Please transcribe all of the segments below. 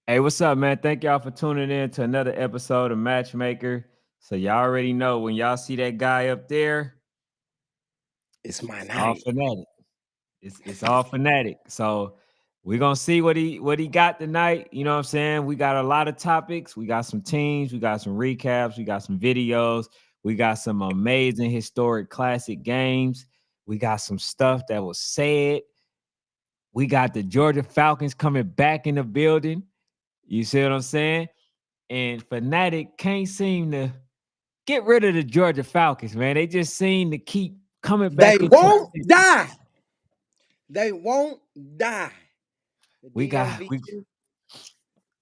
Hey, what's up, man? Thank y'all for tuning in to another episode of Matchmaker. So y'all already know when y'all see that guy up there, It's my it's all night. fanatic. It's all fanatic. So we're gonna see what he got tonight. You know what I'm saying? We got a lot of topics. We got some teams, we got some recaps, we got some videos, we got some amazing historic classic games, we got some stuff that was said. We got the Georgia Falcons coming back in the building. You see what I'm saying? And Fanatic can't seem to get rid of the Georgia Falcons, man. They just seem to keep coming They back into won't existence. die. They won't die. The We got DMV we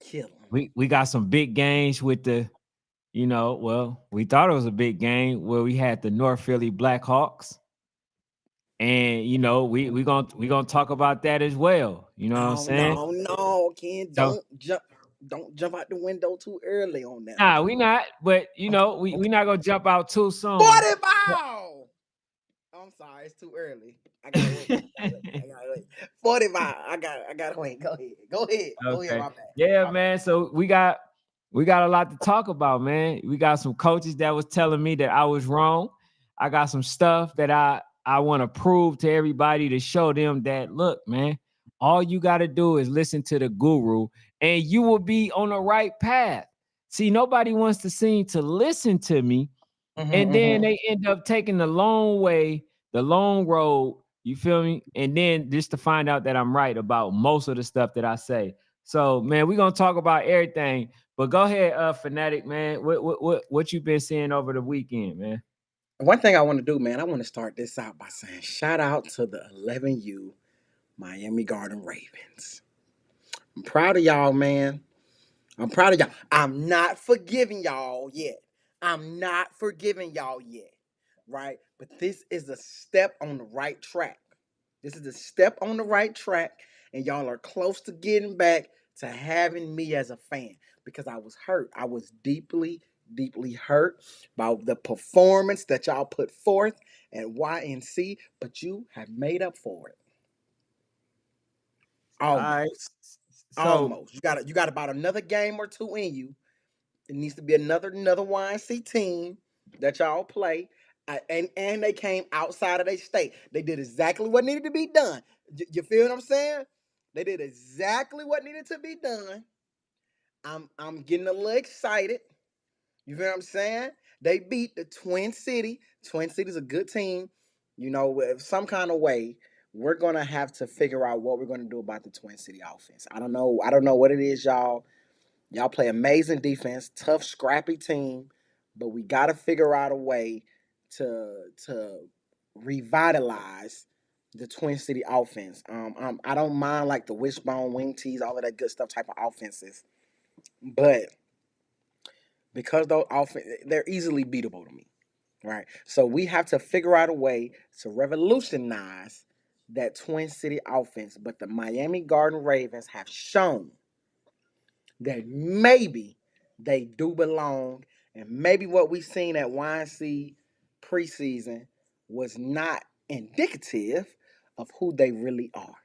kill them. we got some big games with the, well, we thought it was a big game where we had the North Philly Blackhawks. And we gonna talk about that as well. You know what I'm No, saying? no, no, Ken. So Don't jump out the window too early on that nah, one. we not, but we Okay. not gonna jump out too soon. 40 ball. I'm sorry, it's too early. I gotta wait. I gotta wait. 40 ball. I gotta wait. Go ahead. Go ahead. Go ahead, Okay. my bad. Yeah, My bad. man. So we got a lot to talk about, man. We got some coaches that was telling me that I was wrong. I got some stuff that I want to prove to everybody to show them that look, man, all you got to do is listen to the guru and you will be on the right path. See, nobody wants to seem to listen to me, and then Mm-hmm. they end up taking the long way, the long road. You feel me? And then just to find out that I'm right about most of the stuff that I say. So, man, we're gonna talk about everything. But go ahead, Fanatic, man. What you been seeing over the weekend, man? One thing I want to do, man, I want to start this out by saying shout out to the 11U Miami Garden Ravens. I'm proud of y'all, man. I'm proud of y'all. I'm not forgiving y'all yet. I'm not forgiving y'all yet. Right? But this is a step on the right track. This is a step on the right track. And y'all are close to getting back to having me as a fan because I was hurt. I was deeply, deeply hurt by the performance that y'all put forth at YNC, but you have made up for it. All right. Almost. So Almost. You got about another game or two in you. It needs to be another YNC team that y'all play. And they came outside of their state. They did exactly what needed to be done. You feel what I'm saying? They did exactly what needed to be done. I'm getting a little excited. You feel what I'm saying? They beat the Twin City. Twin City's a good team. With some kind of way, we're gonna have to figure out what we're gonna do about the Twin City offense. I don't know. I don't know what it is, y'all. Y'all play amazing defense, tough, scrappy team, but we got to figure out a way to revitalize the Twin City offense. I don't mind like the wishbone, wing tees, all of that good stuff type of offenses, but because those offense they're easily beatable to me, right? So we have to figure out a way to revolutionize that Twin City offense. But the Miami Garden Ravens have shown that maybe they do belong, and maybe what we seen at YNC preseason was not indicative of who they really are.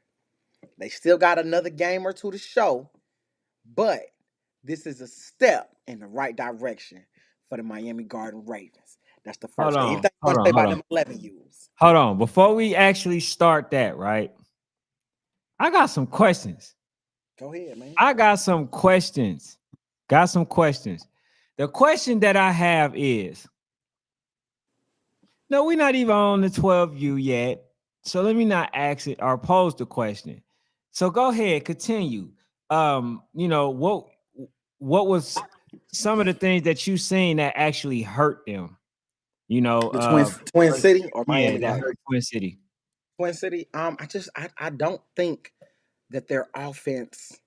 They still got another game or two to show, but this is a step in the right direction for the Miami Garden Ravens. That's the hold first thing. on, Anything you hold want to on, say hold about on, them 11 U's? hold on. Before we actually start that, right? I got some questions. Go ahead, man. I got some questions. Got some questions. The question that I have is, no, we're not even on the 12U yet. So let me not ask it or pose the question. So go ahead, continue. What was some of the things that you seen that actually hurt them? You know, The Twin City or yeah, Miami that Garden? hurt Twin City. Twin City. I don't think that their offense,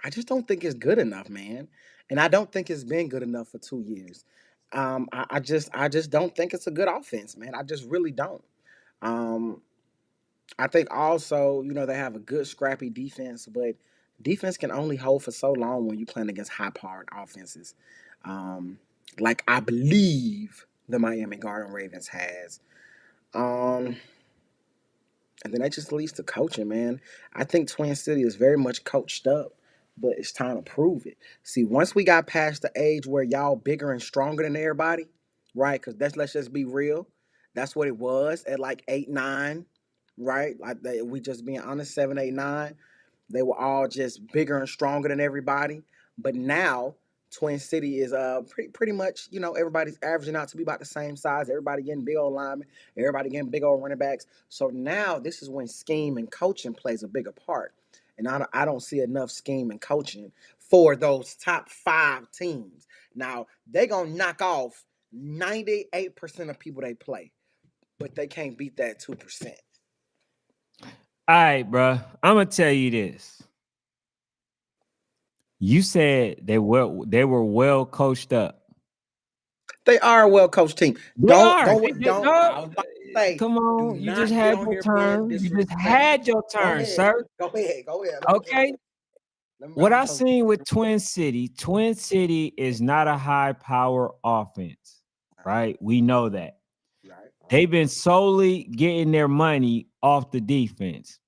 I just don't think it's good enough, man. And I don't think it's been good enough for 2 years. I just don't think it's a good offense, man. I just really don't. Um, I think also, they have a good scrappy defense, but defense can only hold for so long when you're playing against high powered offenses. Um, like I believe the Miami Garden Ravens has. Um, and then that just leads to coaching, man. I think Twin City is very much coached up. but it's time to prove it. See, once we got past the age where y'all bigger and stronger than everybody, right? Because let's just be real. That's what it was at like 8, 9, right? Like we just being honest, 7, 8, 9. They were all just bigger and stronger than everybody. But now Twin City is pretty much, everybody's averaging out to be about the same size. Everybody getting big old linemen, everybody getting big old running backs. So now this is when scheme and coaching plays a bigger part. And I don't see enough scheme and coaching for those top 5 teams. Now they gonna knock off 98% of people they play, but they can't beat that 2%. All right, bro. I'm gonna tell you this. You said they were well coached up. They are a well coached team. They Don't are. don't don't. Dog, I was about to say, come do on. You just not get had on your here being turn. You just disrespectful. had your Go turn, ahead. sir. Go ahead. Go ahead. Let me finish. Okay. Let me, What I'm I so seen with Twin City is not a high power offense, right? We know that. right. They've been solely getting their money off the defense.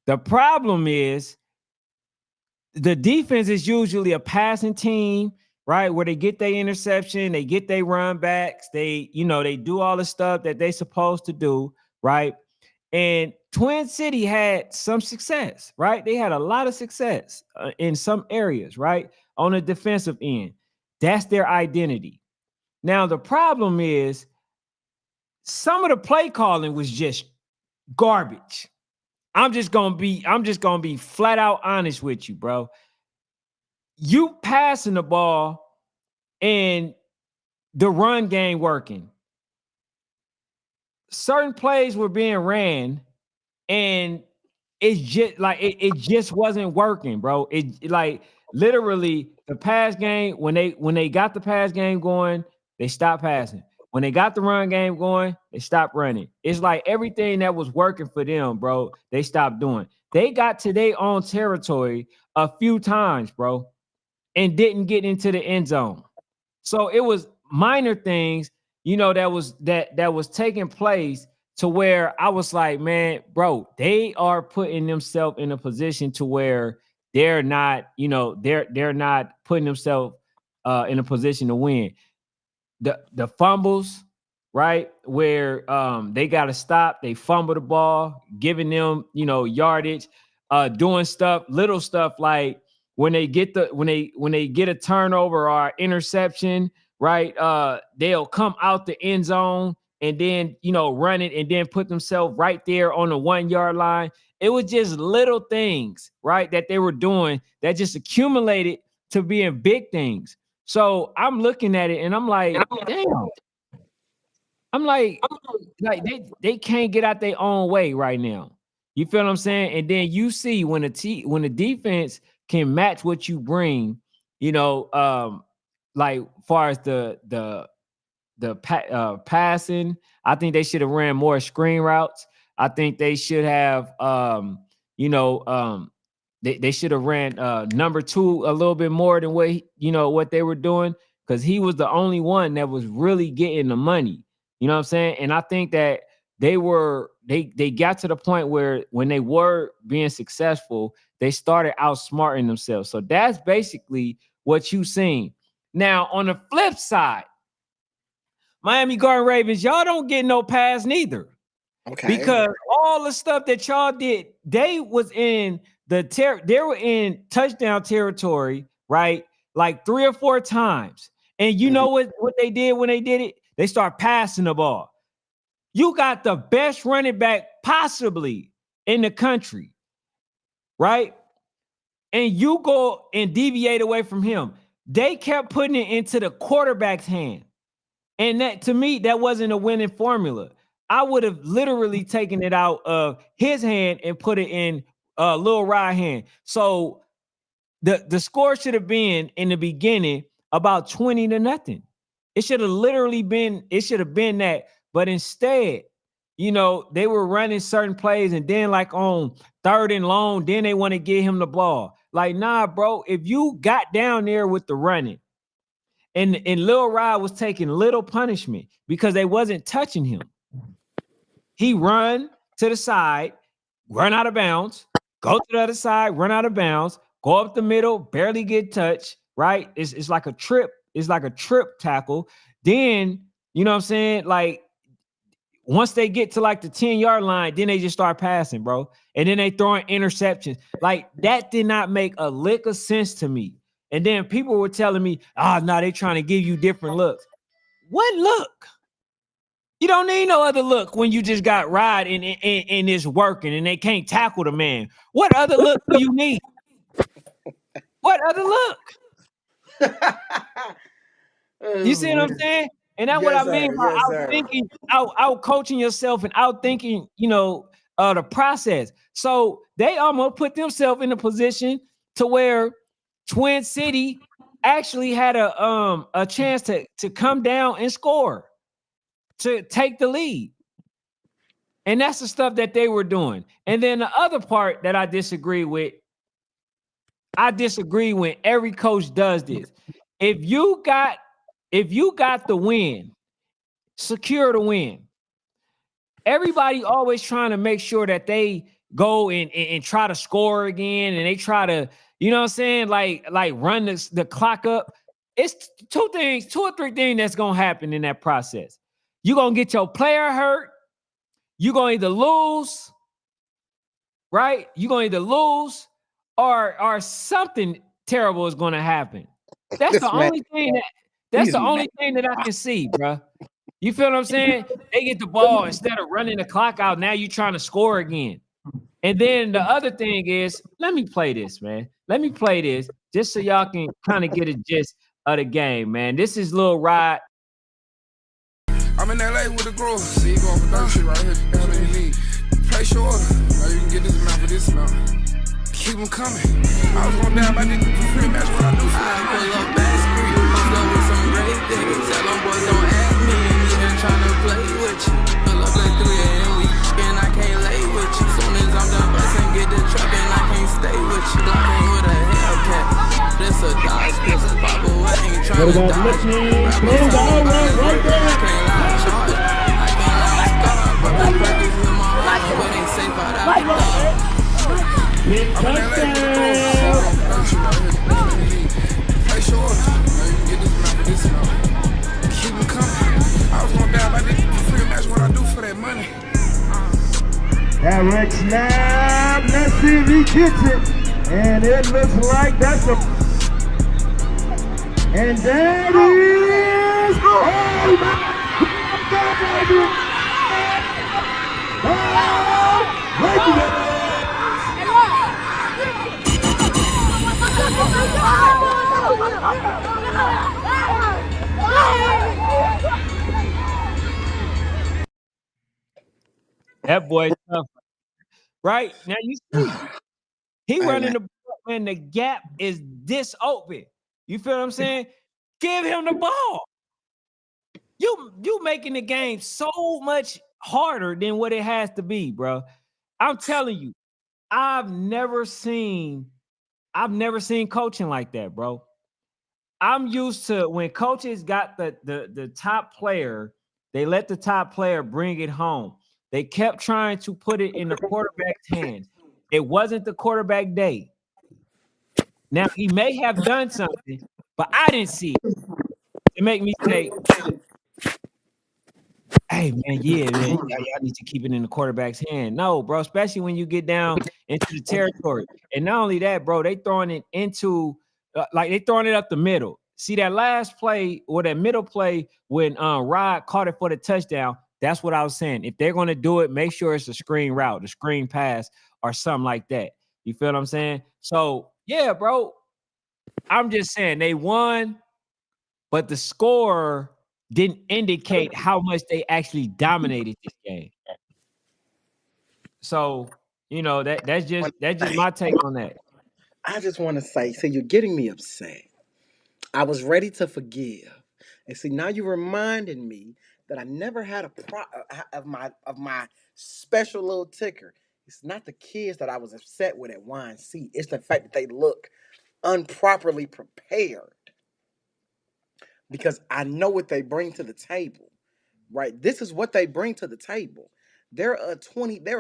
The problem is the defense is usually a passing team, right? Where they get their interception, they get their run backs, they do all the stuff that they supposed to do, right? And Twin City had some success, right? They had a lot of success in some areas, right? On the defensive end. That's their identity. Now, the problem is some of the play calling was just garbage. I'm just gonna be flat out honest with you, bro. You passing the ball and the run game working. Certain plays were being ran, and it's just like it just wasn't working, bro. It like literally the pass game when they got the pass game going, they stopped passing. When they got the run game going, they stopped running. It's like everything that was working for them, bro, they stopped doing. They got to their own territory a few times, bro, and didn't get into the end zone. So it was minor things, that was taking place to where I was like, man, bro, they are putting themselves in a position to where they're not putting themselves in a position to win. The fumbles, right? Where they got to stop, they fumble the ball, giving them, yardage, doing stuff, little stuff like when they get a turnover or interception, right? They'll come out the end zone and then run it and then put themselves right there on the 1 yard line. It was just little things, right, that they were doing that just accumulated to being big things. So I'm looking at it and I'm like, damn. I'm like they can't get out their own way right now. You feel what I'm saying? And then you see when the defense can match what you bring, like far as the passing. I think they should have ran more screen routes. I think they should have you know they should have ran number two a little bit more than what they were doing, because he was the only one that was really getting the money. You know what I'm saying? And I think that they got to the point where when they were being successful, they started outsmarting themselves. So that's basically what you seen. Now on the flip side, Miami Garden Ravens, y'all don't get no pass neither, Okay. because all the stuff that y'all did, they were in touchdown territory, right? Like 3 or 4 times. And you Mhm. know what they did when they did it? They start passing the ball. You got the best running back possibly in the country, right? And you go and deviate away from him. They kept putting it into the quarterback's hand. And that, to me, that wasn't a winning formula. I would have literally taken it out of his hand and put it in Lil Rod hand. So the score should have been in the beginning about 20-0. It should have been that. But instead, they were running certain plays, and then like on 3rd and long, then they want to get him the ball. Like, nah, bro, if you got down there with the running, and Lil Rod was taking little punishment because they wasn't touching him. He run to the side, run out of bounds, go to the other side, run out of bounds, go up the middle, barely get touched, right? It's like a trip. It's like a trip tackle. Then, you know what I'm saying? Like, once they get to like the 10-yard line, then they just start passing, bro. And then they throwing interceptions. Like, that did not make a lick of sense to me. And then people were telling me, no, they trying to give you different looks. What look? You don't need no other look when you just got ride and it's working and they can't tackle the man. What other look do you need? What other look? You see what I'm saying? And that's what I Yes, mean sir. by Yes, out sir. thinking, out coaching yourself and out thinking, the process. So they almost put themselves in a position to where Twin City actually had a chance to come down and score, to take the lead. And that's the stuff that they were doing. And then the other part that I disagree when every coach does this. If you got the win, secure the win. Everybody always trying to make sure that they go and try to score again, and they try to, you know what I'm saying, like run the clock up. It's two or three things that's gonna happen in that process. You're gonna get your player hurt. You're gonna either lose, right? You're gonna either lose or something terrible is gonna happen. That's the This man, only thing he's mad. I can see, bro. You feel what I'm saying? They get the ball instead of running the clock out. Now you're trying to score again. And then the other thing is, let me play this, man. Let me play this just so y'all can kind of get a gist of the game, man. This is Lil Rod. I'm in LA with a grower. See, you going for that shit right here. How many you need? Play shorter. Now you can get this amount for this amount. Keep them coming. I was going down by this for free. That's what I do for that. Pull up back street, pull up with some great things. Tell them boys don't ask me, even tryna play with you. Pull up like 3 a.m. we and I can't lay with you. Soon as I'm done bustin', get the truck and I can't stay with you. Blocking with a Hellcat. This a Dodge pistol, pop away, ain't tryna dodge. Rappers talking about this work, I can't lie, charge. I can't lie, scar. But the burgers with my life, but ain't safe out of the dog. I'm in LA with a grower. See, you going for that shit right here. How many you need? Play shorter. Now you can get this amount for this amount. Keep them coming. I was going down by this for free. That's what I do for that money. Direct snap. Let's see if he gets it. And it looks like that's a. And there it is. Oh my God. Oh, right. That boy tough. Right? Now you see. He running the ball, and the gap is this open. You feel what I'm saying? Give him the ball. You making the game so much harder than what it has to be, bro. I'm telling you, I've never seen coaching like that, bro. I'm used to when coaches got the top player, they let the top player bring it home. They kept trying to put it in the quarterback's hands. It wasn't the quarterback day. Now he may have done something, but I didn't see it. It make me say, hey man, yeah, man, y'all need to keep it in the quarterback's hand. No, bro, especially when you get down into the territory. And not only that, bro, they throwing it into like they throwing it up the middle. See that last play or that middle play when Rod caught it for the touchdown. That's what I was saying. If they're gonna do it, make sure it's a screen route, a screen pass, or something like that. You feel what I'm saying? So yeah, bro. I'm just saying they won, but the score didn't indicate how much they actually dominated this game. So, that's just my take on that. I just want to say, see, you're getting me upset. I was ready to forgive, and see, now you reminded me that I never had a of my special little ticker. It's not the kids that I was upset with at YNC. It's the fact that they look improperly prepared because I know what they bring to the table. Right? This is what they bring to the table. They're a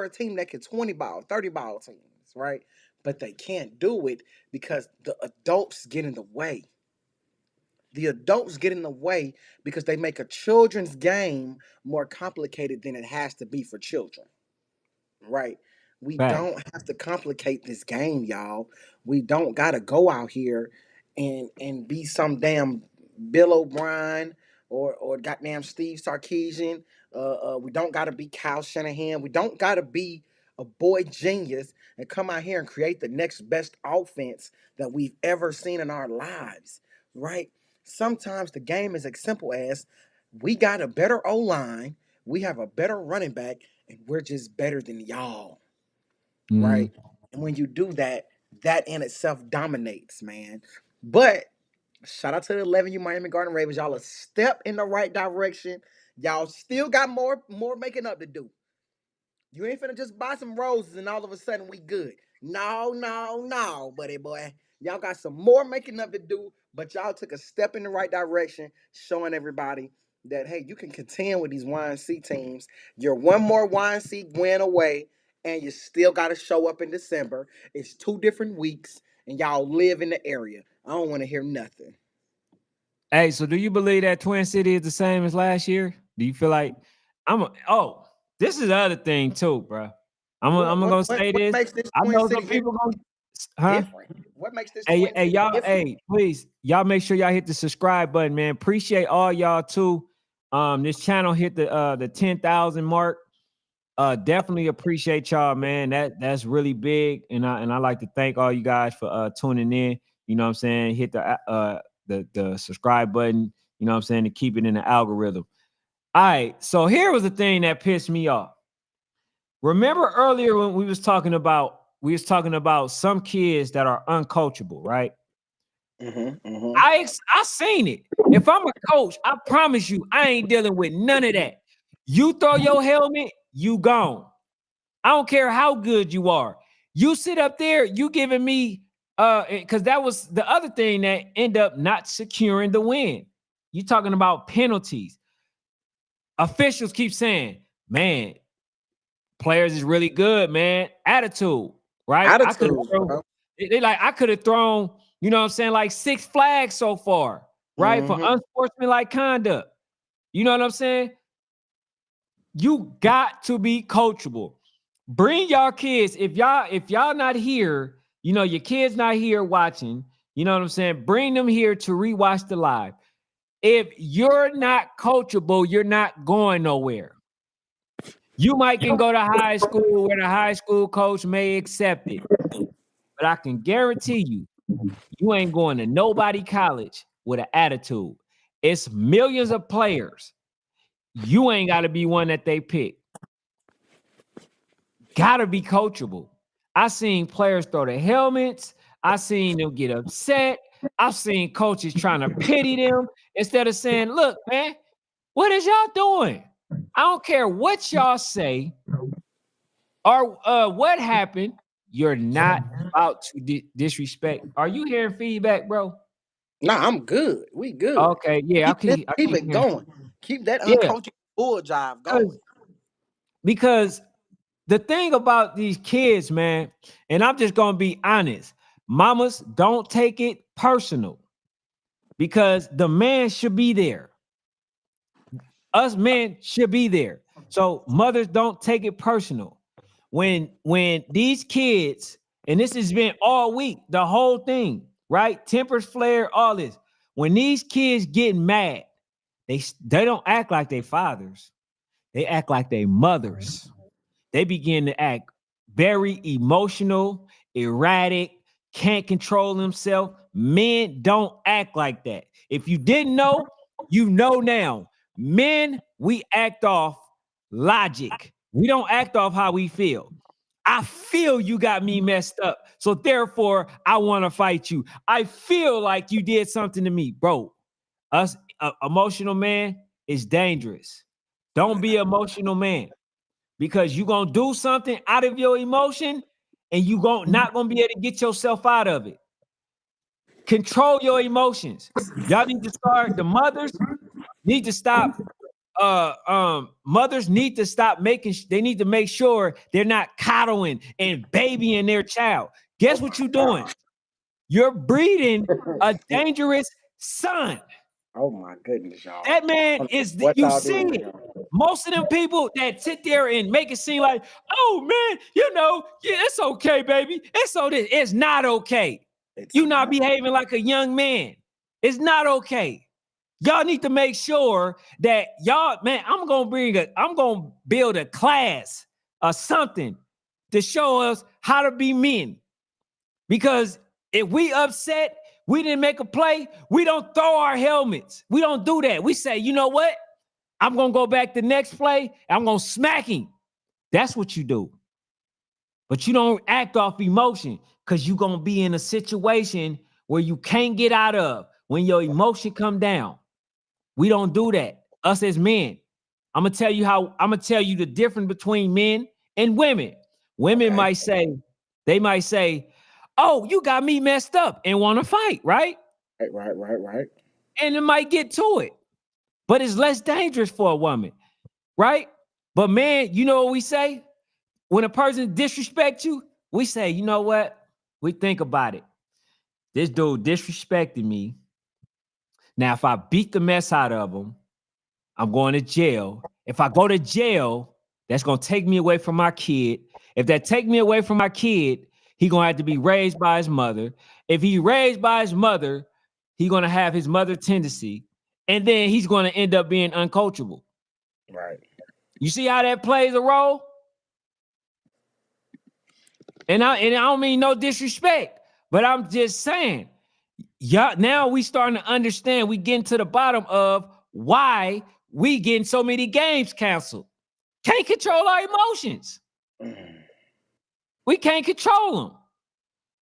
team that can 20 ball, 30 ball teams, right? but they can't do it because the adults get in the way. The adults get in the way because they make a children's game more complicated than it has to be for children. Right? We Facts. don't have to complicate this game, y'all. We don't gotta go out here and be some damn Bill O'Brien or goddamn Steve Sarkisian. We don't gotta be Kyle Shanahan. We don't gotta be a boy genius and come out here and create the next best offense that we've ever seen in our lives. Right? Sometimes the game is as simple as we got a better O line, we have a better running back, and we're just better than y'all, Mhm. right? And when you do that, that in itself dominates, man. But shout out to the 11U Miami Garden Ravens. Y'all a step in the right direction. Y'all still got more making up to do. You ain't finna just buy some roses and all of a sudden we good. No, no, no, buddy boy. Y'all got some more making up to do, but y'all took a step in the right direction, showing everybody that hey, you can contend with these YNC teams. You're one more YNC win away, and you still got to show up in December. It's 2 different weeks, and y'all live in the area. I don't want to hear nothing. Hey, so do you believe that Twin City is the same as last year? Do you feel like oh, this is the other thing too, bro. I'm gonna say What this. makes this I Twin know City some people gonna, huh? different? What makes this Hey, Twin hey, City y'all, different? hey, please, y'all make sure y'all hit the subscribe button, man. Appreciate all y'all too. This channel hit the 10,000 mark. Definitely appreciate y'all, man. That's really big, and I like to thank all you guys for tuning in. You know what I'm saying? Hit the subscribe button. You know what I'm saying, to keep it in the algorithm. All right, so here was the thing that pissed me off. Remember earlier when we was talking about some kids that are uncoachable, right? Mm-hmm. I seen it. If I'm a coach, I promise you, I ain't dealing with none of that. You throw your helmet, you gone. I don't care how good you are. You sit up there, you giving me because that was the other thing that end up not securing the win. You talking about penalties. Officials keep saying, man, players is really good, man. Attitude, right? I could Attitude, have thrown, bro. they like, I could have thrown, you know what I'm saying, like 6 flags so far, right? For Mm-hmm. unsportsmanlike conduct. You know what I'm saying? You got to be coachable. Bring y'all kids. If y'all not here, you know, your kids not here watching, you know what I'm saying? Bring them here to rewatch the live. If you're not coachable, you're not going nowhere. You might can go to high school where the high school coach may accept it. But I can guarantee you, you ain't going to nobody college with an attitude. It's millions of players. You ain't got to be one that they pick. Gotta be coachable. I seen players throw their helmets. I seen them get upset. I've seen coaches trying to pity them instead of saying, look, man, what is y'all doing? I don't care what y'all say or what happened. You're not about to disrespect. Are you hearing feedback, bro? Nah, I'm good. We good. Okay, yeah, I Keep keep it hearing. going. Keep that Yeah, uncoachable bull jive going. because the thing about these kids, man, and I'm just gonna be honest, mamas, don't take it personal because the man should be there. Us men should be there. So mothers, don't take it personal. When these kids, and this has been all week, the whole thing, right? Tempers flare, all this. When these kids get mad, they don't act like their fathers. They act like their mothers. They begin to act very emotional, erratic, can't control themselves. Men don't act like that. If you didn't know, you know now. Men, we act off logic. We don't act off how we feel. I feel you got me messed up. So therefore, I want to fight you. I feel like you did something to me. Bro, us emotional man is dangerous. Don't be an emotional man because you're going to do something out of your emotion and you not going to be able to get yourself out of it. Control your emotions. Y'all need to start, the mothers need to stop, mothers need to stop they need to make sure they're not coddling and babying their child. Guess what you're doing? You're breeding a dangerous son. Oh my goodness, y'all. That man is, What you y'all see doing, it. y'all? Most of them people that sit there and make it seem like, oh man, yeah, it's okay, baby. It's not okay. You're not behaving like a young man. It's not okay. Y'all need to make sure that y'all, man, I'm gonna build a class or something to show us how to be men. Because if we upset, we didn't make a play, we don't throw our helmets. We don't do that. We say, you know what? I'm going to go back the next play. I'm going to smack him. That's what you do. But you don't act off emotion because you're going to be in a situation where you can't get out of when your emotion come down. We don't do that. Us as men. I'm going to tell you the difference between men and women. Women might say, oh, you got me messed up and want to fight, right? Right. And it might get to it. But it's less dangerous for a woman, right? But man, you know what we say? When a person disrespects you, we say, you know what? We think about it. This dude disrespected me. Now, if I beat the mess out of him, I'm going to jail. If I go to jail, that's going to take me away from my kid. If that take me away from my kid, he's going to have to be raised by his mother. If he raised by his mother, he's going to have his mother tendency. And then he's going to end up being uncoachable. Right. You see how that plays a role? And I don't mean no disrespect, but I'm just saying, yeah, now we starting to understand, we getting to the bottom of why we getting so many games canceled. Can't control our emotions. We can't control them.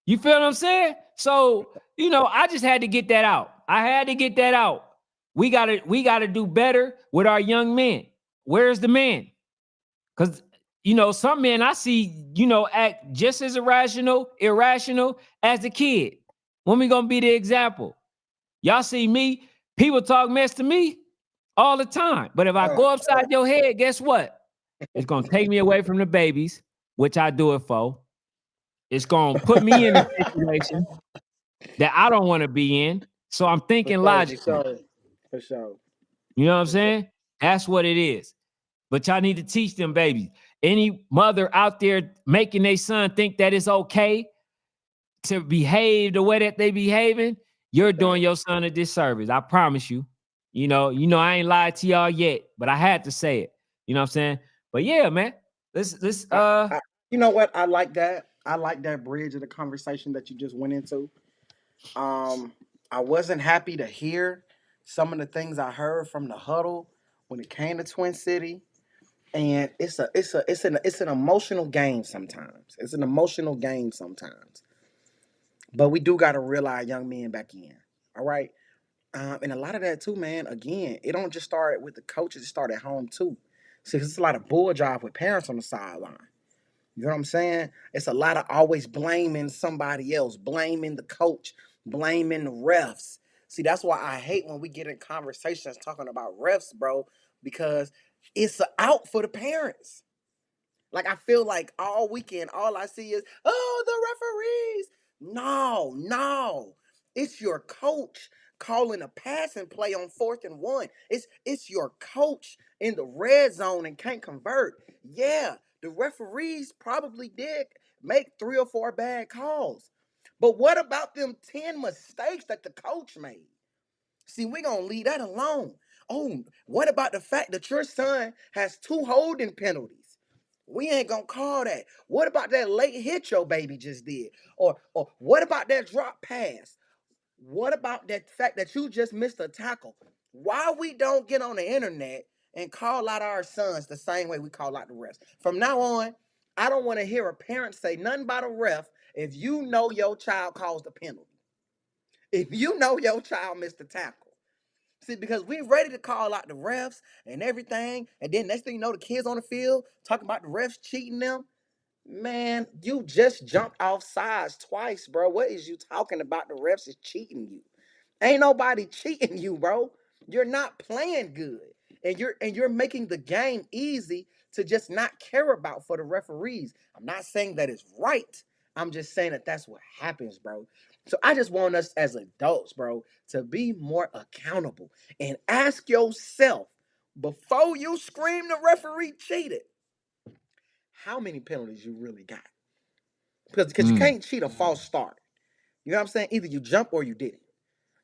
You feel what I'm saying? So, I just had to get that out. I had to get that out. We gotta do better with our young men. Where's the man? Because some men I see, act just as irrational as the kid. When we gonna be the example? Y'all see me, people talk mess to me all the time. But if I go upside your head, guess what? It's gonna take me away from the babies, which I do it for. It's gonna put me in a situation that I don't want to be in. So I'm thinking logically. For sure. You know what I'm saying? That's what it is. But y'all need to teach them babies. Any mother out there making their son think that it's okay to behave the way that they behaving, you're doing your son a disservice. I promise you. I ain't lied to y'all yet, but I had to say it. You know what I'm saying? But yeah, man. Let's you know what? I like that. I like that bridge of the conversation that you just went into. I wasn't happy to hear some of the things I heard from the huddle when it came to Twin City. And it's an emotional game sometimes. It's an emotional game sometimes. But we do got to reel our young men back in. All right. And a lot of that too, man. Again, it don't just start with the coaches. It start at home too. So it's a lot of bull job with parents on the sideline. You know what I'm saying? It's a lot of always blaming somebody else, blaming the coach, blaming the refs. See, that's why I hate when we get in conversations talking about refs, bro, because it's out for the parents. Like, I feel like all weekend, all I see is, oh, the referees. No. It's your coach calling a passing play on 4th and 1. It's your coach in the red zone and can't convert. Yeah, the referees probably did make 3 or 4 bad calls. But what about them 10 mistakes that the coach made? See, we're going to leave that alone. Oh, what about the fact that your son has 2 holding penalties? We ain't gonna call that. What about that late hit your baby just did? Or what about that drop pass? What about that fact that you just missed a tackle? Why we don't get on the internet and call out our sons the same way we call out the refs? From now on, I don't want to hear a parent say nothing about a ref if you know your child caused a penalty. If you know your child missed a tackle. See, because we ready to call out the refs and everything, and then next thing you know, the kids on the field talking about the refs cheating them. Man, you just jumped off sides twice, bro. What is you talking about? The refs is cheating you. Ain't nobody cheating you, bro. You're not playing good. And you're making the game easy to just not care about for the referees. I'm not saying that it's right. I'm just saying that that's what happens, bro. So I just want us as adults, bro, to be more accountable and ask yourself before you scream the referee cheated, how many penalties you really got? Because you can't cheat a false start. You know what I'm saying? Either you jump or you didn't.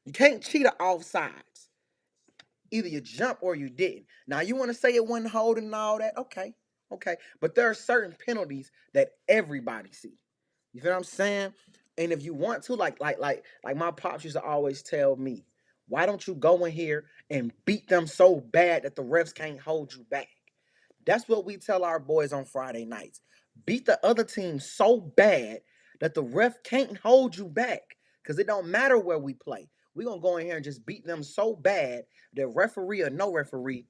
You can't cheat an offsides. Either you jump or you didn't. Now you want to say it wasn't holding and all that, okay, okay. But there are certain penalties that everybody see. You feel what I'm saying? And if you want to, like my pops used to always tell me, why don't you go in here and beat them so bad that the refs can't hold you back? That's what we tell our boys on Friday nights. Beat the other team so bad that the ref can't hold you back. Because it don't matter where we play. We're going to go in here and just beat them so bad that referee or no referee,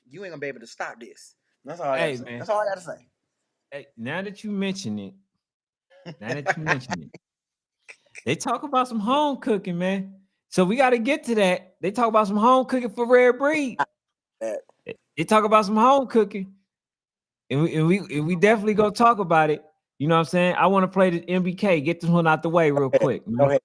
you ain't going to be able to stop this. That's all I got to Hey say. man, That's all I got to say. hey, now that you mention it, they talk about some home cooking, man. So we got to get to that. They talk about some home cooking for Rare Breed. That, They talk about some home cooking, and we definitely go talk about it. You know what I'm saying? I want to play the MBK. Get this one out the way real quick, go man. ahead.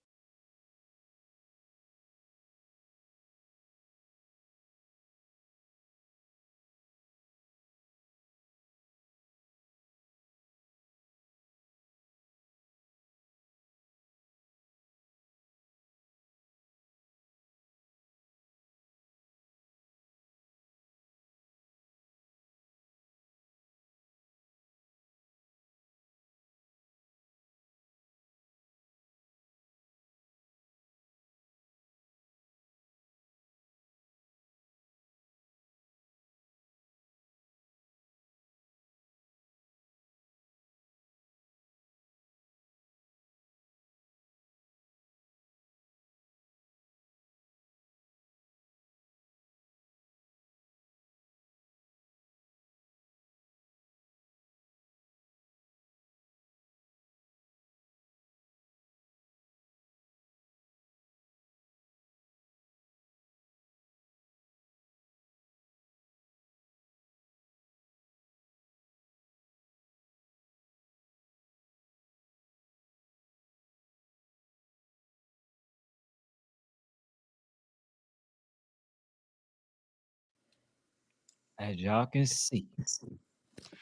As y'all can see,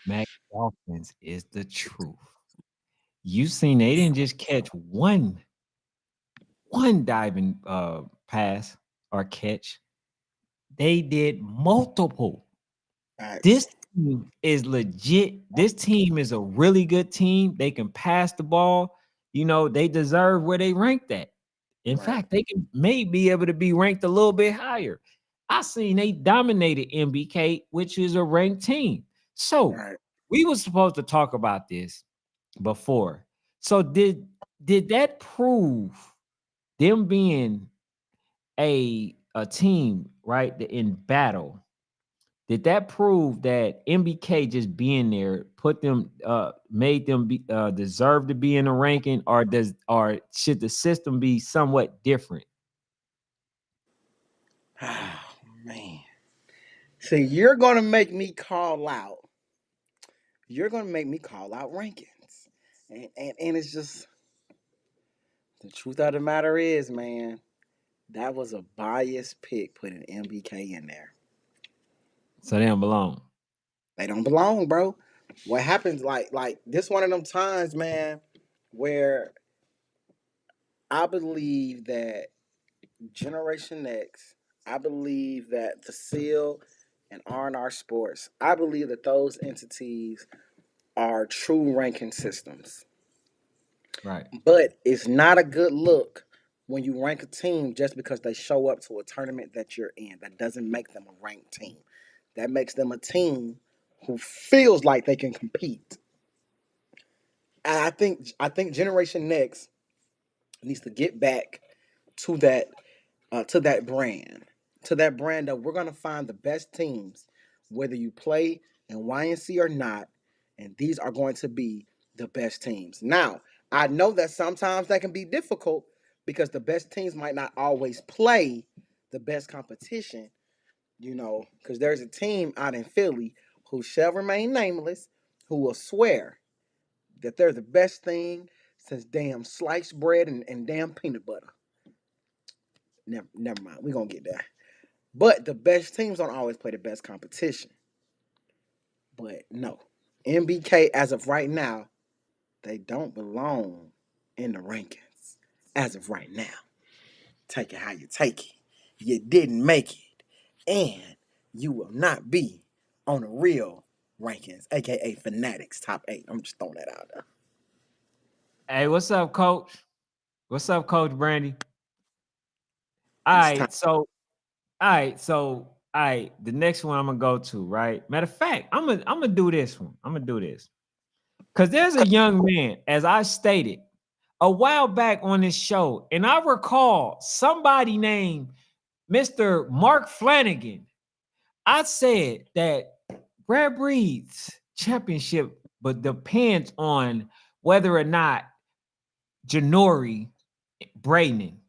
Mac Dolphins is the truth. You seen they didn't just catch one diving pass or catch. They did multiple. This Facts. team is legit. This team is a really good team. They can pass the ball. You know, they deserve where they ranked at. In Right. fact, they can may be able to be ranked a little bit higher. I seen they dominated MBK, which is a ranked team. So Right. we were supposed to talk about this before. So did that prove them being a team, right, in battle? Did that prove that MBK just being there put them made them be deserve to be in the ranking, or should the system be somewhat different? Oh, man. See, you're going to make me call out. You're going to make me call out rankings. And it's just, the truth of the matter is, man, that was a biased pick putting MBK in there. So they don't belong. They don't belong, bro. What happens, like this one of them times, man, where I believe that Generation X, I believe that the Seal and R&R Sports, I believe that those entities are true ranking systems. Right. But it's not a good look when you rank a team just because they show up to a tournament that you're in. That doesn't make them a ranked team. That makes them a team who feels like they can compete. And I think Generation Next needs to get back to that brand, that we're gonna find the best teams, whether you play in YNC or not, and these are going to be the best teams. Now, I know that sometimes that can be difficult because the best teams might not always play the best competition, because there's a team out in Philly who shall remain nameless who will swear that they're the best thing since damn sliced bread and damn peanut butter. Never mind. We're gonna get there. But the best teams don't always play the best competition. But no. MBK, as of right now, they don't belong in the rankings. As of right now. Take it how you take it. You didn't make it. And you will not be on the real rankings, aka Fanatics top 8. I'm just throwing that out there. Hey, what's up, Coach? What's up, Coach Brandy? All right. The next one I'm gonna go to, right? Matter of fact, I'm gonna do this one. I'm gonna do this because there's a young man, as I stated a while back on this show, and I recall somebody named Mr. Mark Flanagan. I said that RAREBREEDS championship, but depends on whether or not Janori Braden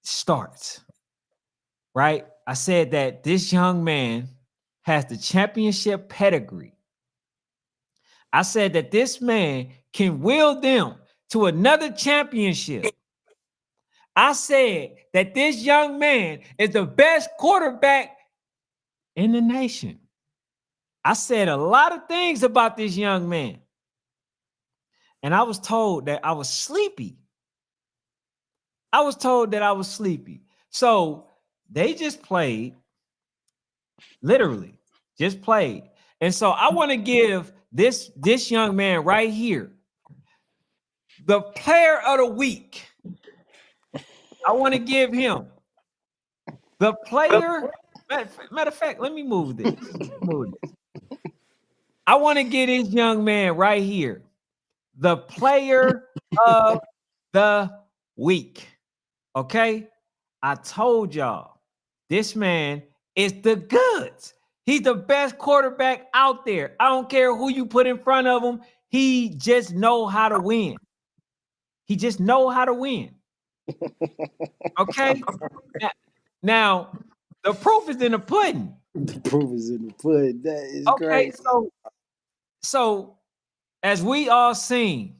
starts. Right? I said that this young man has the championship pedigree. I said that this man can will them to another championship. I said that this young man is the best quarterback in the nation. I said a lot of things about this young man. And I was told that I was sleepy. So they just played, literally, just played. And so I want to give this young man right here the player of the week. I want to give him the player. Matter of fact, let me move this. I want to give this young man right here the player of the week. Okay? I told y'all, this man is the goods. He's the best quarterback out there. I don't care who you put in front of him. He just know how to win. Okay? Now, the proof is in the pudding. That is okay, great. So as we all seen,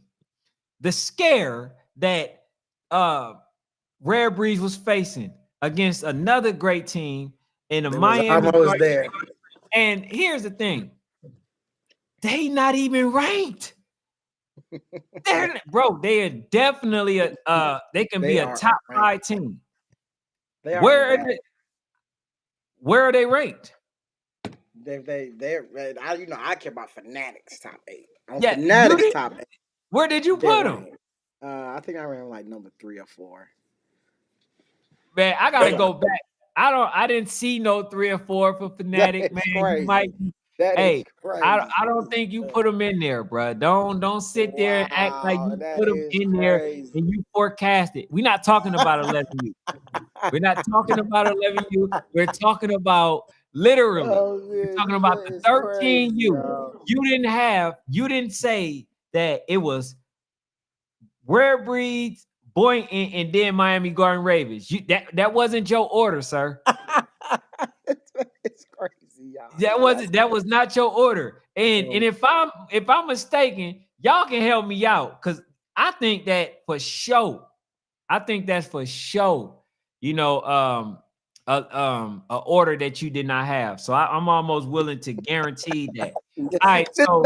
the scare that RAREBREEDS was facing against another great team in the Miami. Almost there. And here's the thing. They not even ranked. They are definitely they can be a top 5 team. Where are they ranked? They're I care about Fanatics top 8. Fanatics top 8. Where did you put them? I think I ran like number 3 or 4. Man, I gotta go back. I didn't see no 3 or 4 for Fanatic, man. Crazy. Hey, I don't think you put them in there, bro. Don't sit there and act like you put them in there and you forecast it. We're not talking about 11U. We're not talking about 11U. We're talking about literally. We're talking about the 13U. You didn't say that it was RAREBREEDS, Boynton, and then Miami Garden Ravens. That wasn't your order, sir. It's crazy, y'all. That was not your order. And if I'm mistaken, y'all can help me out because I think that for sure. I think that's for sure. A order that you did not have. So I'm almost willing to guarantee that. All right, so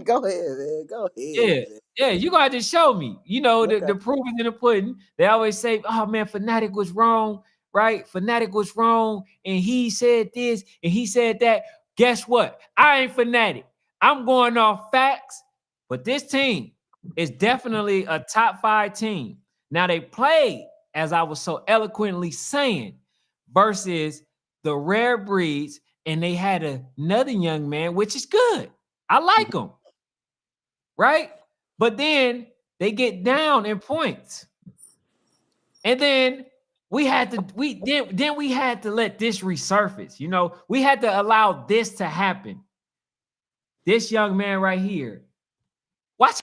go ahead, man. Go ahead. Yeah, you gotta just show me. The proof is in the pudding. They always say, "Oh man, Fanatic was wrong, right? Fanatic was wrong, and he said this and he said that." Guess what? I ain't Fanatic. I'm going off facts. But this team is definitely a top 5 team. Now they played, as I was so eloquently saying, versus the RAREBREEDS, and they had another young man, which is good. I like him, right? But then they get down in points, and then we had to let this resurface. We had to allow this to happen. This young man right here, watch.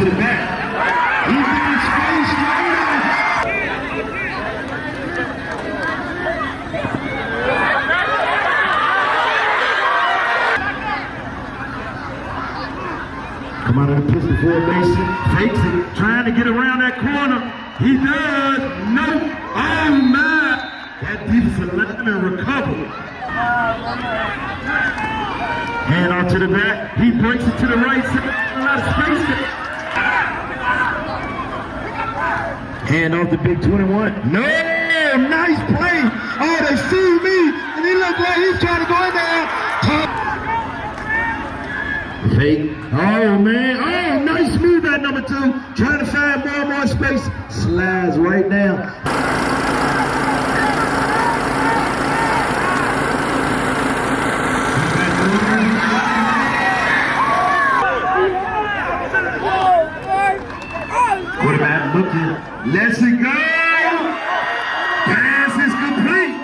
to the back. He's in space right now. Come out of the pistol formation, fakes it, trying to get around that corner. He does. No. Oh my. That defensive lineman recovered. Hand out to the back. He breaks it to the right side. A lot of space there. Hand off the big 21. No. Nice play. Oh, they see me. And he looks like he's trying to go in there. Fake. Oh, man. Oh, nice move at number 2. Trying to find more and more space. Slides right now. Quarterback looking. Let's it go. Pass is complete.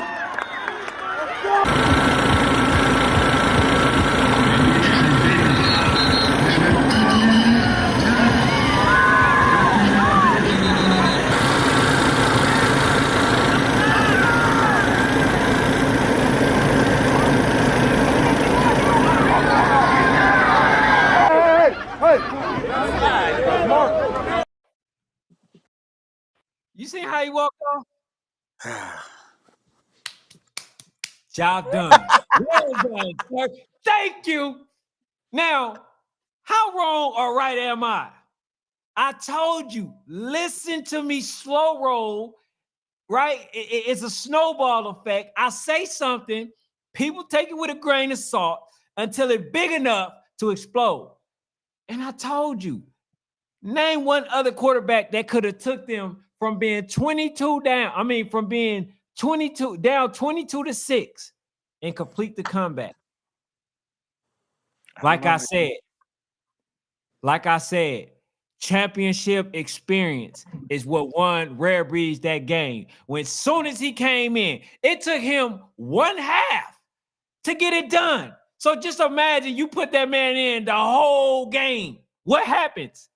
You see how he walked off? Job done. Well done, sir. Thank you. Now, how wrong or right am I? I told you, listen to me, slow roll, right? It's a snowball effect. I say something, people take it with a grain of salt until it's big enough to explode. And I told you, name one other quarterback that could have took them from being 22 down, from being 22 down 22 to 6 and complete the comeback. Like I said, championship experience is what won RAREBREEDS that game. When soon as he came in, it took him 1/2 to get it done. So just imagine you put that man in the whole game. What happens?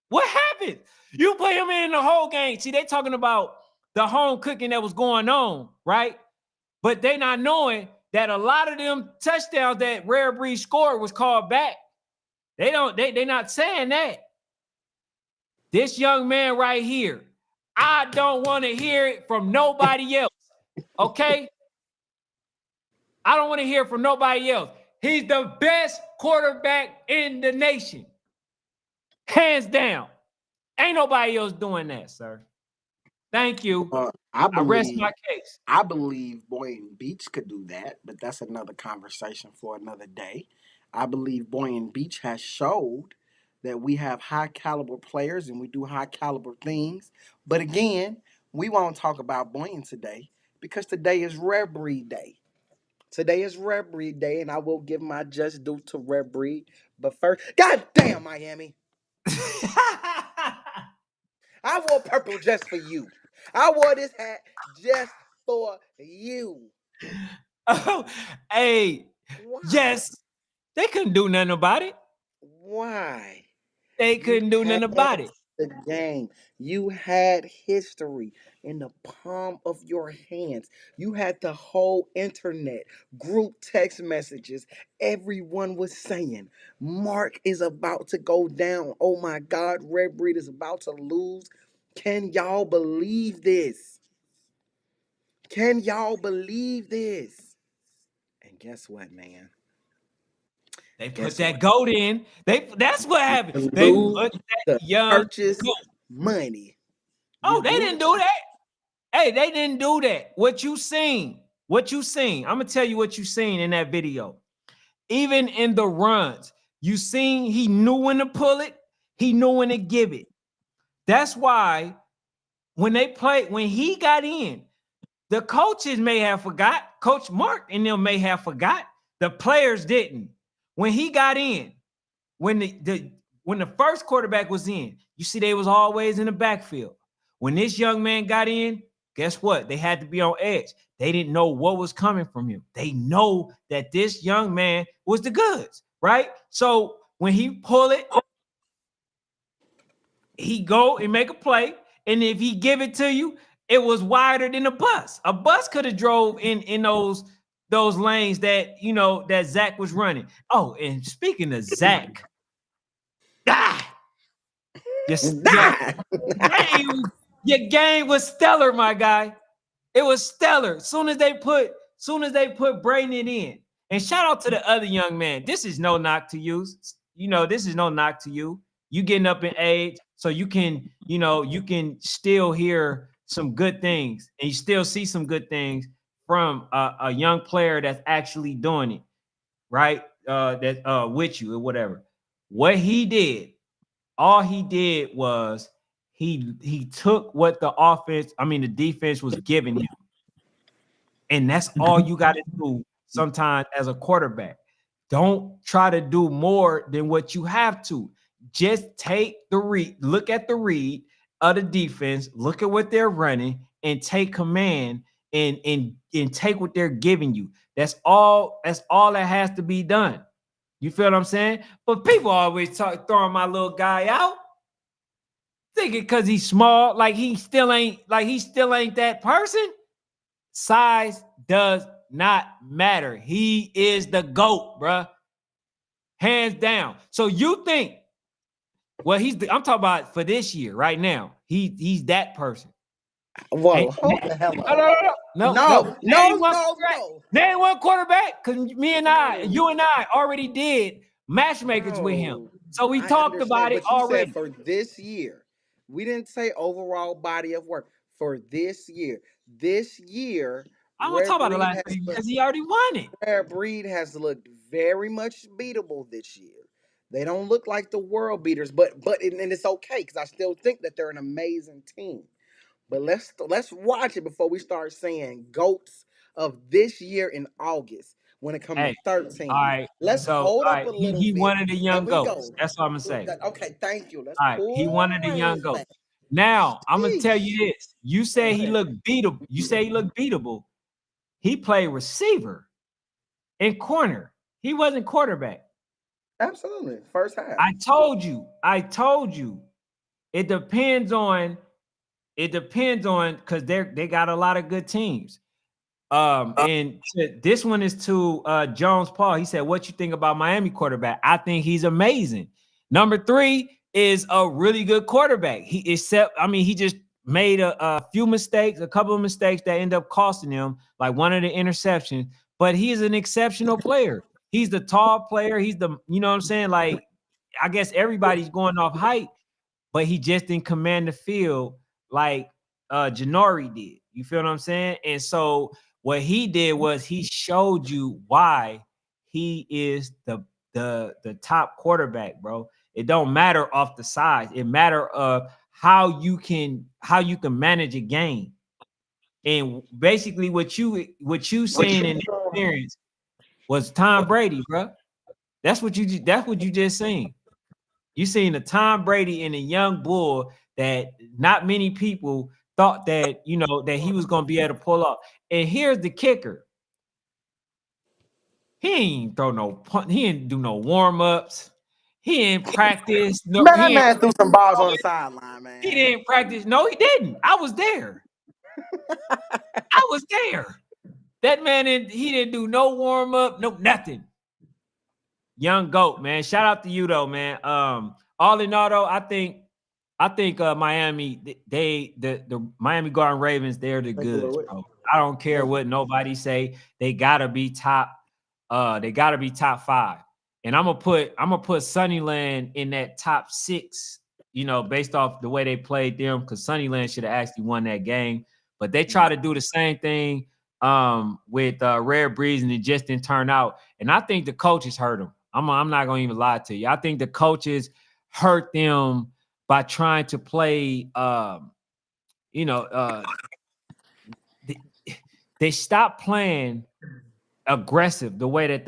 What happened? You put him in the whole game. See, they talking about the home cooking that was going on, right? But they not knowing that a lot of them touchdowns that RAREBREEDS scored was called back. They not saying that. This young man right here, I don't want to hear it from nobody else. Okay? I don't want to hear it from nobody else. He's the best quarterback in the nation. Hands down. Ain't nobody else doing that, sir. Thank you. I rest my case. I believe Boynton Beach could do that, but that's another conversation for another day. I believe Boynton Beach has showed that we have high caliber players and we do high caliber things. But again, we won't talk about Boynton today because today is RAREBREED Day. Today is RAREBREED Day, and I will give my just due to RAREBREED. But first, goddamn Miami. I wore purple just for you. I wore this hat just for you. Oh, hey, Why? yes, they couldn't do nothing about it. Why? They couldn't do nothing about it. The game. You had history in the palm of your hands. You had the whole internet, group text messages. Everyone was saying, Mark is about to go down. Oh my God, RAREBREED is about to lose. Can y'all believe this? Can y'all believe this? And guess what, man? They put that goat in. That's what happened. They put that young purchase money. Oh, they didn't do that. Hey, they didn't do that. What you seen. I'm gonna tell you what you seen in that video. Even in the runs, you seen he knew when to pull it, he knew when to give it. That's why when he got in, the coaches may have forgot. Coach Mark and them may have forgot. The players didn't. When he got in, when the first quarterback was in, you see they was always in the backfield. When this young man got in, guess what? They had to be on edge. They didn't know what was coming from him. They know that this young man was the goods, right? So when he pull it, he go and make a play, and if he give it to you, it was wider than a bus. A bus could have drove in those lanes that that Zach was running. Oh, and speaking of Zach, Die. your game was stellar, my guy. It was stellar. Soon as they put Brayden in, and shout out to the other young man. This is no knock to you. This is no knock to you. You getting up in age, so you can still hear some good things, and you still see some good things from a young player that's actually doing it, right? That with you or whatever. What he did, all he did was he took what the defense was giving him. And that's all you got to do sometimes as a quarterback. Don't try to do more than what you have to. Just take the read, look at the read of the defense, look at what they're running, and take command and take what they're giving you. That's all that has to be done. You feel what I'm saying? But people always throwing my little guy out, thinking because he's small, like he still ain't that person. Size does not matter. He is the GOAT, bruh. Hands down. So you think, well, I'm talking about for this year, right now. He's that person. Whoa, hold the hell up. No. No. Name one quarterback, because you and I already did matchmakers with him. So we talked about it already. For this year. We didn't say overall body of work. For this year. This year, I'm gonna talk about the last year because he already won it. RAREBREED has looked very much beatable this year. They don't look like the world beaters, but and it's okay because I still think that they're an amazing team. But let's watch it before we start saying GOATs of this year in August when it comes to 13. All right. Let's hold up a little he bit. one of the young GOATs. That's what I'm gonna say. Okay, thank you. Let's he one of the young GOATs. Now, I'm gonna tell you this. You say he looked beatable. You say he looked beatable. He played receiver and corner. He wasn't quarterback. Absolutely. First half. I told you. It depends on because they got a lot of good teams. And this one is to Jones Paul. He said, "What you think about Miami quarterback?" I think he's amazing. Number 3 is a really good quarterback. He just made a few mistakes, a couple of mistakes that end up costing him, like one of the interceptions. But he is an exceptional player. He's the tall player. He's the, you know what I'm saying? Like, I guess everybody's going off height, but he just didn't command the field like Jannori did. You feel what I'm saying? And so what he did was he showed you why he is the top quarterback, bro. It don't matter off the size. It matter of how you can manage a game. And basically what you seen in the experience was Tom Brady, bro. That's what you just seen. You seen a Tom Brady and a young bull that not many people thought that, that he was going to be able to pull off. And here's the kicker. He ain't throw no punt. He didn't do no warm-ups. He didn't practice. No, man, that man threw some balls on the sideline, man. He didn't practice. No, he didn't. I was there. That man, he didn't do no warm-up, no nothing. Young GOAT, man. Shout out to you, though, man. All in all, though, I think Miami, the Miami Garden Ravens, they're the goods, bro. I don't care what nobody say. They gotta be top. They gotta be top 5. And I'm gonna put Sunnyland in that top 6, based off the way they played them, because Sunnyland should have actually won that game. But they try to do the same thing with RAREBREEDS, and it just didn't turn out. And I think the coaches hurt them. I'm not gonna even lie to you. I think the coaches hurt them by trying to play. They stopped playing aggressive the way that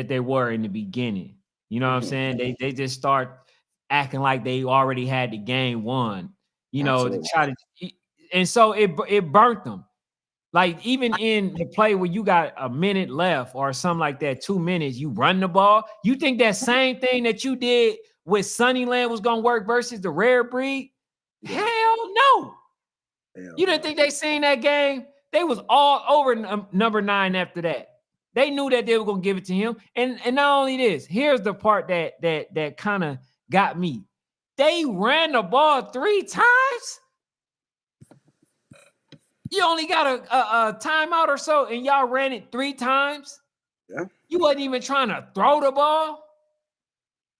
they were in the beginning. You know what I'm saying? They just start acting like they already had the game won. To try to, and so it burnt them. Like, even in the play where you got a minute left or something like that, 2 minutes, you run the ball. You think that same thing that you did with Sunnyland was gonna work versus the Rare Breed? Yeah. Hell no. Hell You didn't think they seen that game? They was all over number 9 after that. They knew that they were gonna give it to him. And not only this, here's the part that kind of got me. They ran the ball 3 times. You only got a timeout or so, and y'all ran it 3 times. Yeah. You wasn't even trying to throw the ball.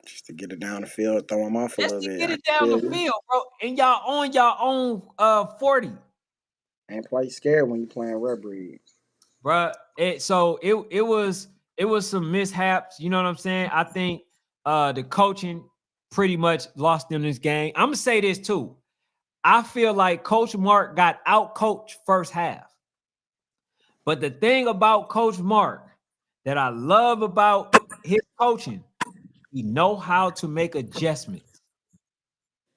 Just to get it down the field, throw them off a little Just to bit. get it down the field, bro. And y'all on your own 40. Ain't play scared when you playing RAREBREEDS. Bruh. It was some mishaps. You know what I'm saying? I think the coaching pretty much lost them this game. I'm gonna say this too. I feel like Coach Mark got out coached first half. But the thing about Coach Mark that I love about his coaching, he know how to make adjustments.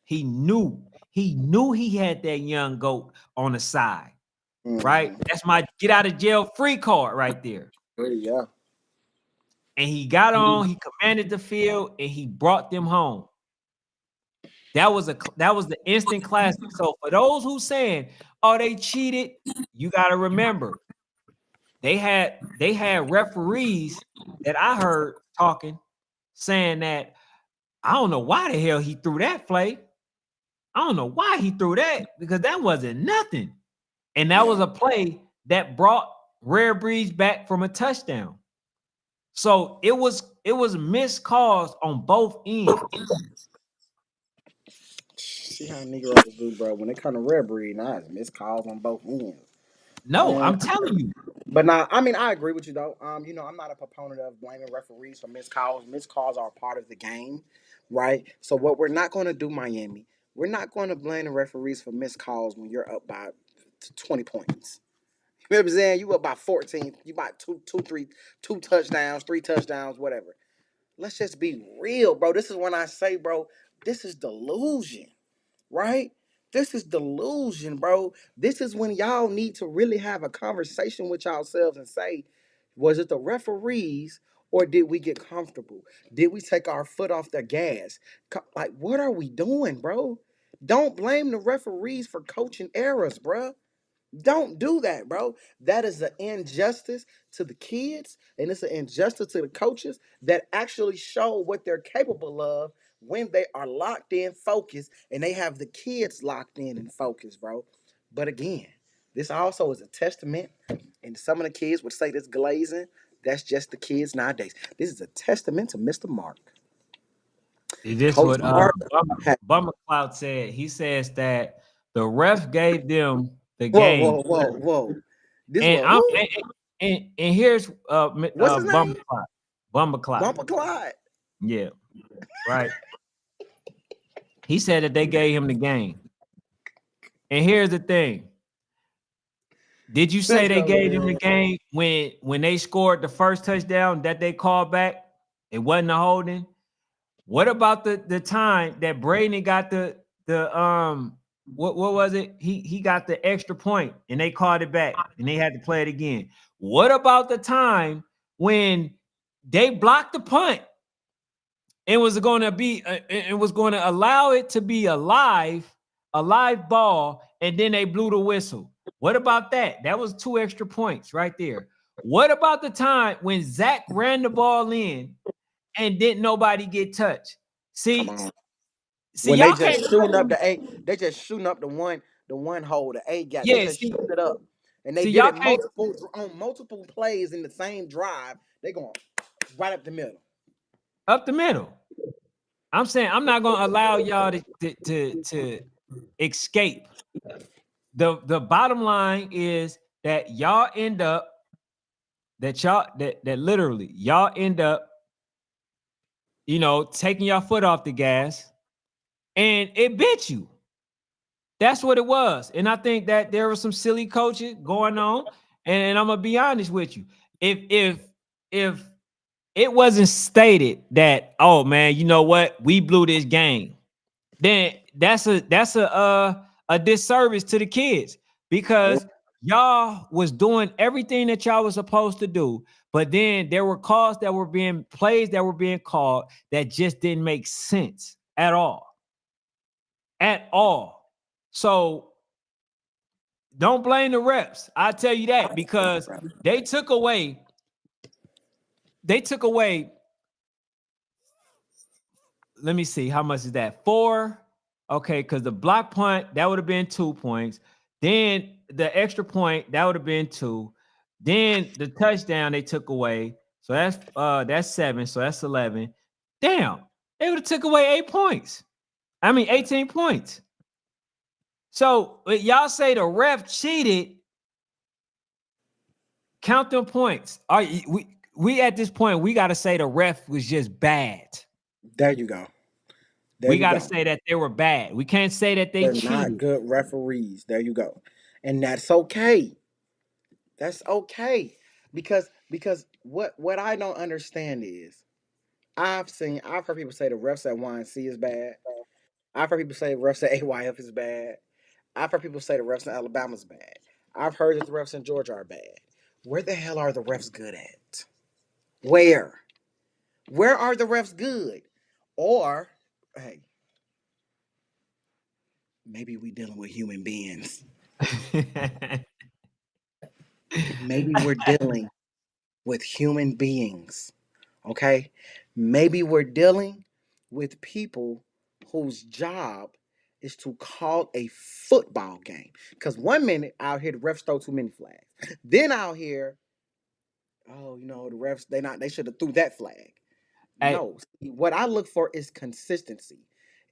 He knew he had that young goat on the side, right? That's my get out of jail free card right there. Yeah. And he got on, he commanded the field, and he brought them home. That was the instant classic. So for those who saying, oh, they cheated, you got to remember, they had referees that I heard talking, saying that I don't know why the hell he threw that play. I don't know why he threw that, because that wasn't nothing. And that was a play that brought RAREBREEDS back from a touchdown. So it was missed calls on both ends. See how Negroes do, bro. When they come to RAREBREED, it's missed calls on both ends. No, I'm telling you. But now, I mean, I agree with you though. You know, I'm not a proponent of blaming referees for missed calls. Missed calls are a part of the game, right? So what we're not going to do, Miami, we're not going to blame the referees for missed calls when you're up by 20 points. You know what I'm saying? You up by 14. You by two touchdowns, 3 touchdowns, whatever. Let's just be real, bro. This is when I say, bro, this is delusion, right? This is delusion, bro. This is when y'all need to really have a conversation with yourselves and say, was it the referees or did we get comfortable? Did we take our foot off the gas? Like, what are we doing, bro? Don't blame the referees for coaching errors, bro. Don't do that, bro. That is an injustice to the kids, and it's an injustice to the coaches that actually show what they're capable of when they are locked in, focused, and they have the kids locked in and focused, bro. But again, this also is a testament, and some of the kids would say this glazing. That's just the kids nowadays. This is a testament to Mr. Mark. This Coach what Mark Bummer Cloud said. He says that the ref gave them the Whoa, game. whoa. This And one, and here's what's his Bummer name? Cloud. Bummer Cloud. Bumper Clyde. Yeah. Right. He said that they gave him the game. And here's the thing. Did you say they gave him the game when they scored the first touchdown that they called back? It wasn't a holding. What about the time that Brady got the what was it? He got the extra point and they called it back and they had to play it again. What about the time when they blocked the punt and was going to allow it to be a live ball, and then they blew the whistle? What about that? That was 2 extra points right there. What about the time when Zach ran the ball in and didn't nobody get touched? See, when y'all they just shooting up the A, they just shooting up the one hole, the A gap. They just shooting it up, and they did it multiple plays in the same drive. They going right up the middle. Up the middle. I'm saying I'm not gonna allow y'all to escape. The bottom line is that y'all end up that literally y'all end up, taking your foot off the gas, and it bit you. That's what it was. And I think that there was some silly coaching going on. And I'm gonna be honest with you. If it wasn't stated that, oh man, you know what, we blew this game, then that's a disservice to the kids, because y'all was doing everything that y'all was supposed to do, but then there were plays that were being called that just didn't make sense at all. At all. So don't blame the refs. I tell you that because they took away, they took away, let me see, how much is that? 4. Okay, because the block punt, that would have been 2 points. Then the extra point, that would have been 2. Then the touchdown they took away. So that's 7. So that's 11. Damn, they would have took away 8 points. I mean 18 points. So y'all say the ref cheated. Count them points. We at this point, we got to say the ref was just bad. There you go. There We you got to go. say that they were bad. We can't say that they They're not cheated. good referees. There you go. And that's okay. That's okay. Because what I don't understand is I've heard people say the refs at YNC is bad. I've heard people say the refs at AYF is bad. I've heard people say the refs in Alabama is bad. I've heard that the refs in Georgia are bad. Where the hell are the refs good at? Where? Where are the refs good? Or, hey, maybe we dealing with human beings. Maybe we're dealing with human beings. Okay? Maybe we're dealing with people whose job is to call a football game. Because 1 minute out here the refs throw too many flags. Then out here, oh, the refs, they should have threw that flag. Hey, No. See, what I look for is consistency.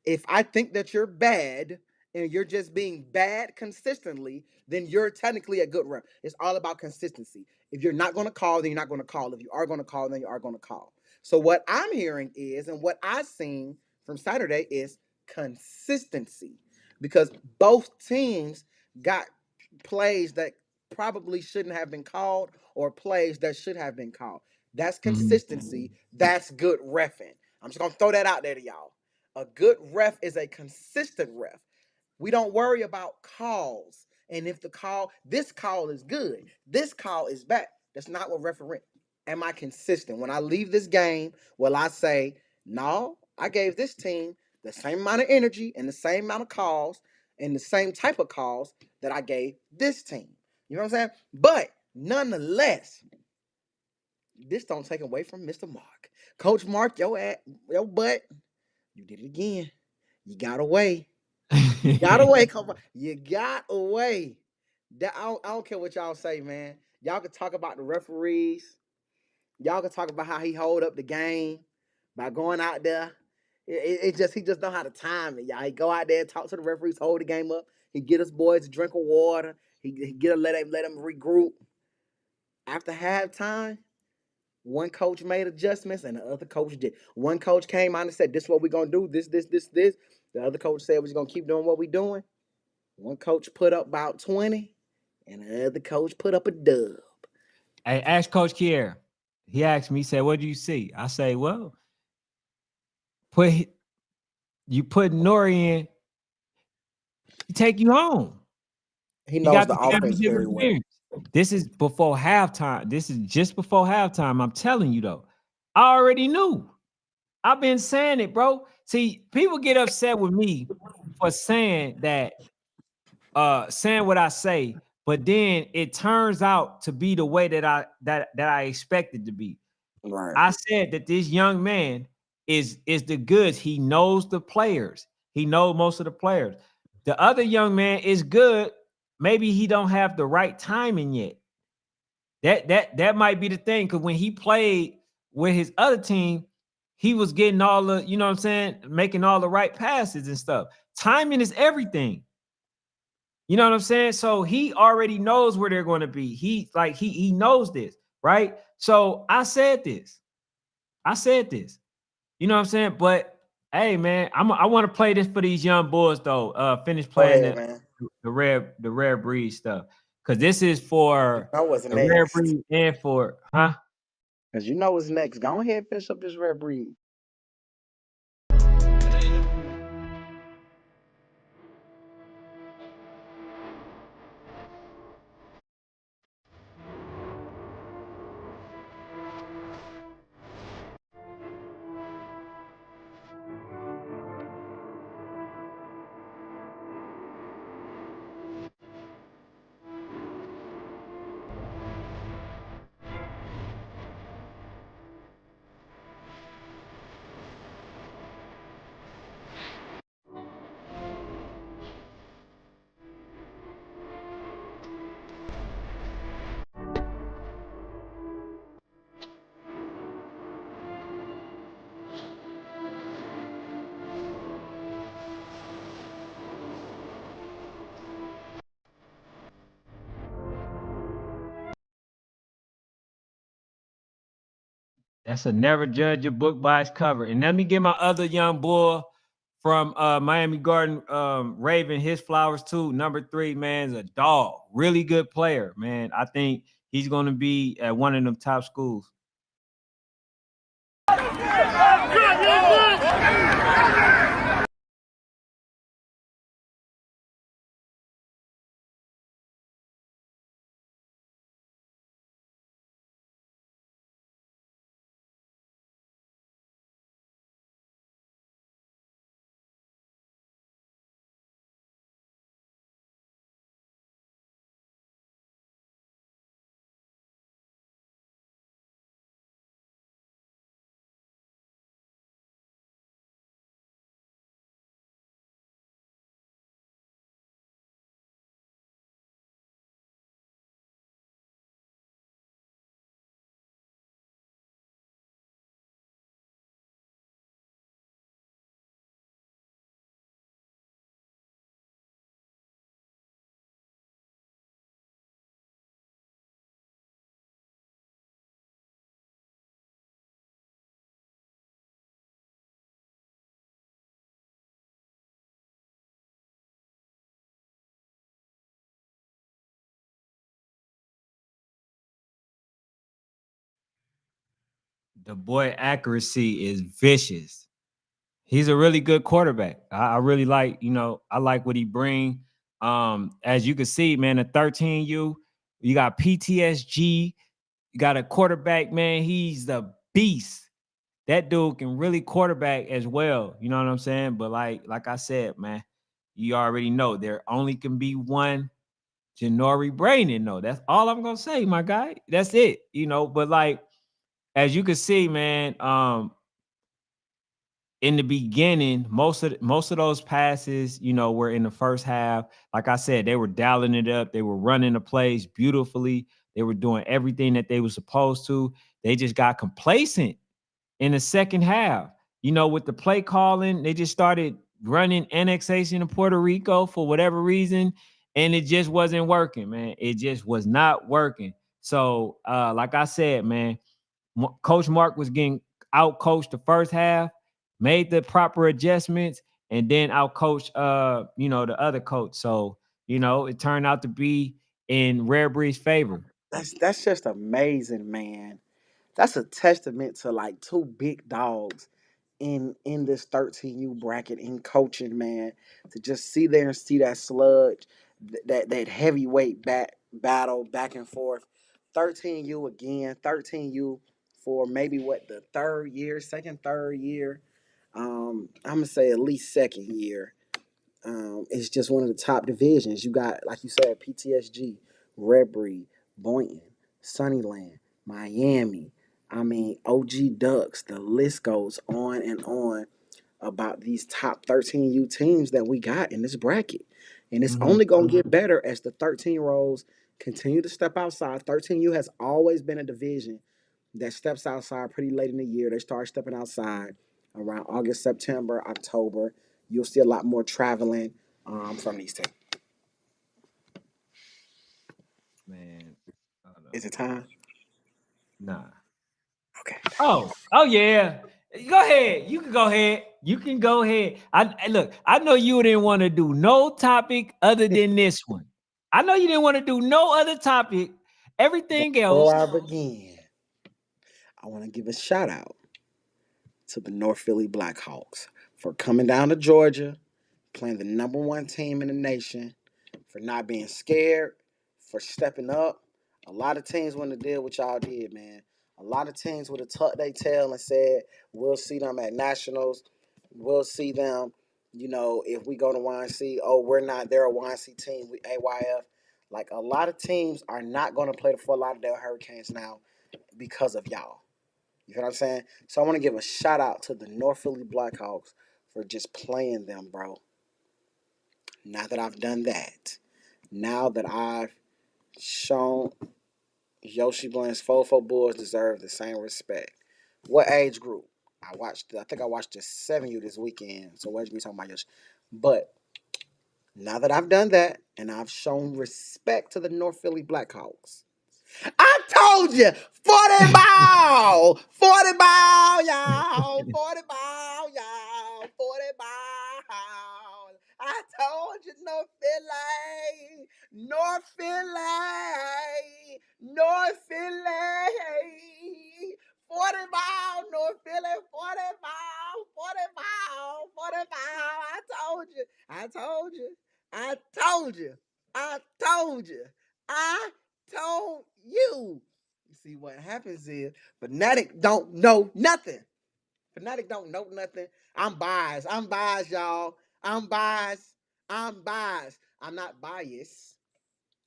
If I think that you're bad and you're just being bad consistently, then you're technically a good ref. It's all about consistency. If you're not going to call, then you're not going to call. If you are going to call, then you are going to call. So what I'm hearing is, and what I've seen from Saturday is consistency, because both teams got plays that probably shouldn't have been called or plays that should have been called. That's consistency. That's good refing. I'm just gonna throw that out there to y'all. A good ref is a consistent ref. We don't worry about calls. And if this call is good, this call is bad. That's not what referee. Am I consistent? When I leave this game, will I say, no, I gave this team the same amount of energy and the same amount of calls and the same type of calls that I gave this team? You know what I'm saying? But nonetheless, this don't take away from Mr. Mark. Coach Mark, your butt, you did it again. You got away. You got away, Coach Mark. You got away. I don't care what y'all say, man. Y'all can talk about the referees. Y'all can talk about how he hold up the game by going out there. He just know how to time it, y'all. He go out there, talk to the referees, hold the game up. He get his boys a drink of water. He let him regroup. After halftime, one coach made adjustments and the other coach did. One coach came out and said, "This is what we're gonna do. This. The other coach said we're gonna keep doing what we're doing. One coach put up about 20, and the other coach put up a dub. hey, ask Coach Kier. He asked me, he said, what do you see? I say, well, put you put Nori in, he take you home. He He knows got the the offense championship very well. experience. This is before halftime. This is just before halftime. I'm telling you though. I already knew. I've been saying it, bro. See, people get upset with me for saying that, saying what I say, but then it turns out to be the way that I expected to be. Right. I said that this young man is the goods. He knows the players. He knows most of the players. The other young man is good. Maybe he don't have the right timing yet. That might be the thing. Because when he played with his other team, he was getting all the, you know what I'm saying, making all the right passes and stuff. Timing is everything. You know what I'm saying? So he already knows where they're going to be. He knows this, right? So I said this. I said this. You know what I'm saying? But hey, man, I want to play this for these young boys though. Finish Go playing ahead, man. the rare breed stuff. Cause this is for Know what's the rare next. breed and for Because you know what's next. Go ahead and finish up this red breed. That's a never judge a book by its cover. And let me get my other young boy from Miami Garden, Raven, his flowers too. Number 3, man, is a dog. Really good player, man. I think he's going to be at one of them top schools. The boy accuracy is vicious. He's a really good quarterback. I really like, I like what he bring. As you can see, man, the 13U, you got PTSG, you got a quarterback, man. He's the beast. That dude can really quarterback as well. You know what I'm saying? But like I said, man, you already know there only can be one Janory Brainen. No, that's all I'm gonna say, my guy. That's it. But like as you can see, man, in the beginning, most of those passes, were in the first half. Like I said, they were dialing it up. They were running the plays beautifully. They were doing everything that they were supposed to. They just got complacent in the second half. With the play calling, they just started running annexation of Puerto Rico for whatever reason, and it just wasn't working, man. It just was not working. So, like I said, man, Coach Mark was getting out coached the first half, made the proper adjustments, and then out coached the other coach. So, it turned out to be in RAREBREEDS' favor. That's just amazing, man. That's a testament to like two big dogs in this 13U bracket in coaching, man. To just see there and see that sludge, that heavyweight battle back and forth. 13U again, 13U for maybe what the third year. I'm gonna say at least second year. It's just one of the top divisions. You got, like you said, PTSG, Red Breed, Boynton, Sunnyland, Miami. I mean, OG Ducks. The list goes on and on about these top 13U teams that we got in this bracket. And it's only going to get better as the 13-year-olds continue to step outside. 13U has always been a division that steps outside pretty late in the year. They start stepping outside around August, September, October. You'll see a lot more traveling from these teams. Man, Is it time? nah. Okay. Oh yeah. Go ahead. You can go ahead. You can go ahead. Look. I know you didn't want to do no topic other than this one. I know you didn't want to do no other topic. Everything else. Before I begin, I want to give a shout out to the North Philly Blackhawks for coming down to Georgia, playing the number one team in the nation, for not being scared, for stepping up. A lot of teams wouldn't have did what y'all did, man. A lot of teams would have tucked their tail and said, we'll see them at Nationals. We'll see them, if we go to YNC. Oh, we're not. They're a YNC team. We AYF. Like, a lot of teams are not going to play the Fort Lauderdale Hurricanes now because of y'all. You know what I'm saying? So I want to give a shout out to the North Philly Blackhawks for just playing them, bro. Now that I've done that, now that I've shown Yoshi Blend's Fofo Bulls deserve the same respect. What age group? I think I watched the 7U this weekend. So what you talking about, Yoshi? But now that I've done that and I've shown respect to the North Philly Blackhawks, I told you, 40 ball. ball, 40 ball, y'all, 40 ball, y'all, 40 ball. I told you, North Philly, North Philly, North Philly. 40 ball, North Philly, 40 ball, 40 ball, 40 ball. I told you, I told you, I told you, I told you, I told you. You see, what happens is Fanatic don't know nothing. Fanatic don't know nothing. I'm biased. I'm biased, y'all. I'm biased. I'm biased. I'm not biased.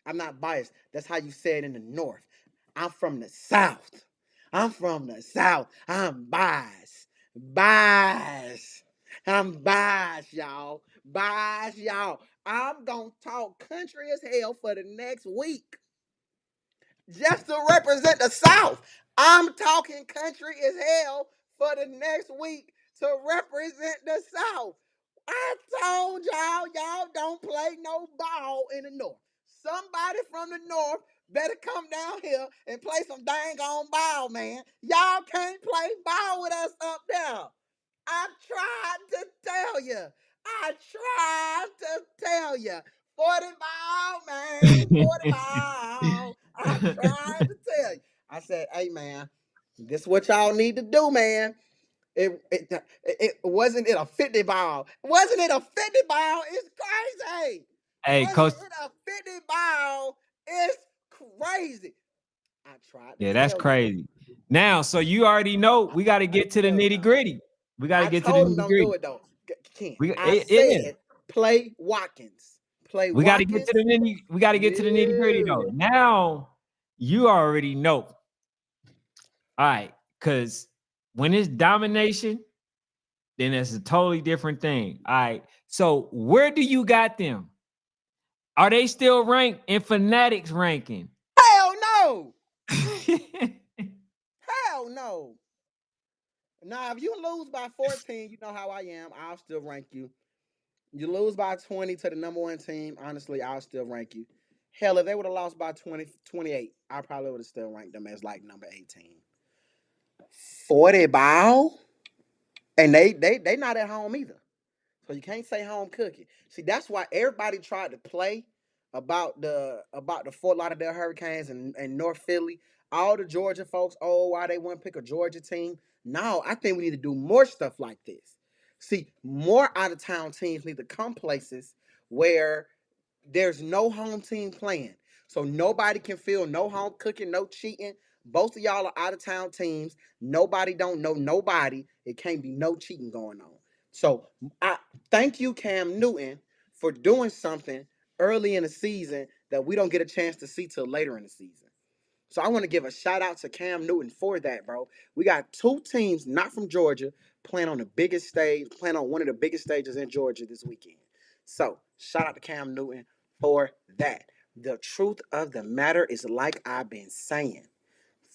I'm not biased. That's how you say it in the North. I'm from the South. I'm from the South. I'm biased. Biased. I'm biased, y'all. Biased, y'all. I'm going to talk country as hell for the next week just to represent the South. I'm talking country as hell for the next week to represent the South. I told y'all don't play no ball in the North. Somebody from the North better come down here and play some dang on ball, man. Y'all can't play ball with us up there. I tried to tell you. I tried to tell you. 40 ball, man. 40 ball. I tried to tell you. I said, hey, man, this is what y'all need to do, man. It wasn't it a 50 ball. Wasn't it a 50 ball? It's crazy. Hey, Wasn't coach. it a 50 ball? It's crazy. I tried to Yeah, that's tell you. crazy. Now, so you already know we got to get to the Hell no. nitty gritty. We got to I get to the told him nitty don't do gritty. it though. Can't. We I yeah. said play Watkins. Play We got to get Watkins. to the nitty. We got to get to the nitty gritty though. Yeah. Now you already know. All right, because when it's domination, then it's a totally different thing. All right. So where do you got them? Are they still ranked in Fanatics ranking? Hell no. Hell no. Now, if you lose by 14, you know how I am. I'll still rank you. You lose by 20 to the number one team, honestly, I'll still rank you. Hell, if they would have lost by 20, 28, I probably would have still ranked them as like number 18. 40 ball? And they not at home either. So you can't say home cooking. See, that's why everybody tried to play about the Fort Lauderdale Hurricanes and North Philly. All the Georgia folks, oh, why they wouldn't pick a Georgia team. No, I think we need to do more stuff like this. See, more out of town teams need to come places where there's no home team playing. So nobody can feel no home cooking, no cheating. Both of y'all are out of town teams. Nobody don't know nobody. It can't be no cheating going on. So I thank you, Cam Newton, for doing something early in the season that we don't get a chance to see till later in the season. So I want to give a shout out to Cam Newton for that, bro. We got two teams not from Georgia playing on the biggest stage, playing on one of the biggest stages in Georgia this weekend. So shout out to Cam Newton for that. The truth of the matter is, like I've been saying,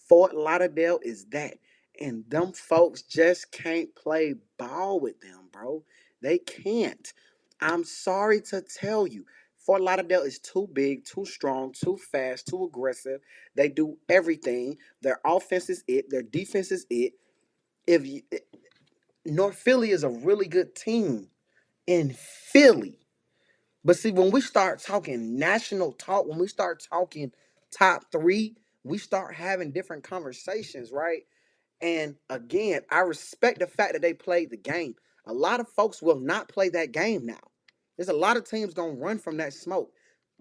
Fort Lauderdale is that. And them folks just can't play ball with them, bro. They can't. I'm sorry to tell you. Fort Lauderdale is too big, too strong, too fast, too aggressive. They do everything. Their offense is it. Their defense is it. If you, North Philly is a really good team in Philly. But see, when we start talking national talk, when we start talking top three, we start having different conversations, right? And again, I respect the fact that they played the game. A lot of folks will not play that game now. There's a lot of teams gonna run from that smoke.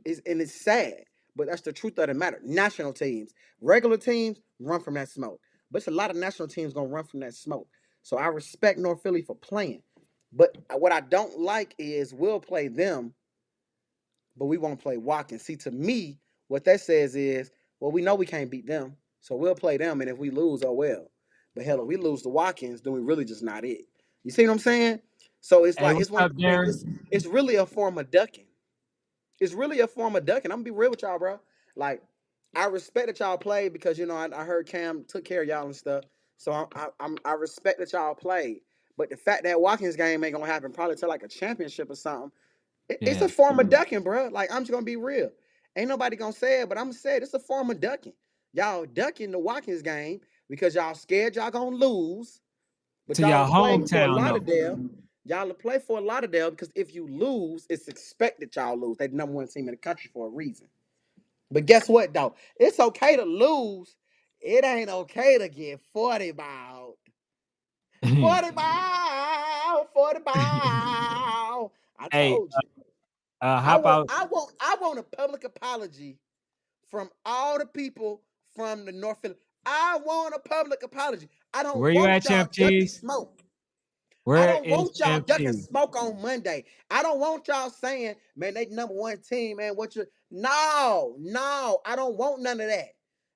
And it's sad, but that's the truth of the matter. National teams, regular teams run from that smoke. But it's a lot of national teams gonna run from that smoke. So I respect North Philly for playing. But what I don't like is we'll play them, but we won't play Watkins. See, to me, what that says is, well, we know we can't beat them, so we'll play them, and if we lose, oh well. But hell, if we lose to Watkins, then we really just not it. You see what I'm saying? So it's Hey, like what's it's one of up, those things. Darren? It's really a form of ducking. It's really a form of ducking. I'm gonna be real with y'all, bro. Like, I respect that y'all played because I heard Cam took care of y'all and stuff. So I respect that y'all played. But the fact that Watkins game ain't gonna happen probably till like a championship or something. It's a Yeah. form of ducking, bro. Like, I'm just gonna be real. Ain't nobody gonna say it, but I'm gonna say it. It's a form of ducking. Y'all ducking the Watkins game because y'all scared y'all gonna lose, but To y'all your will play for a hometown lot though. of them. Y'all will play for a lot of them because if you lose, it's expected y'all lose. They the number one team in the country for a reason. But guess what, though? It's okay to lose. It ain't okay to get 40 ball. 40 ball, 40 ball. I Hey, told you. how about I want a public apology from all the people from the North Philly. I want a public apology. I don't where you want at, y'all Champ ducking Cheese? smoke. I Where don't is want y'all Champ ducking Cheese? smoke on Monday. I don't want y'all saying, man, they number one team, man. What you no, I don't want none of that.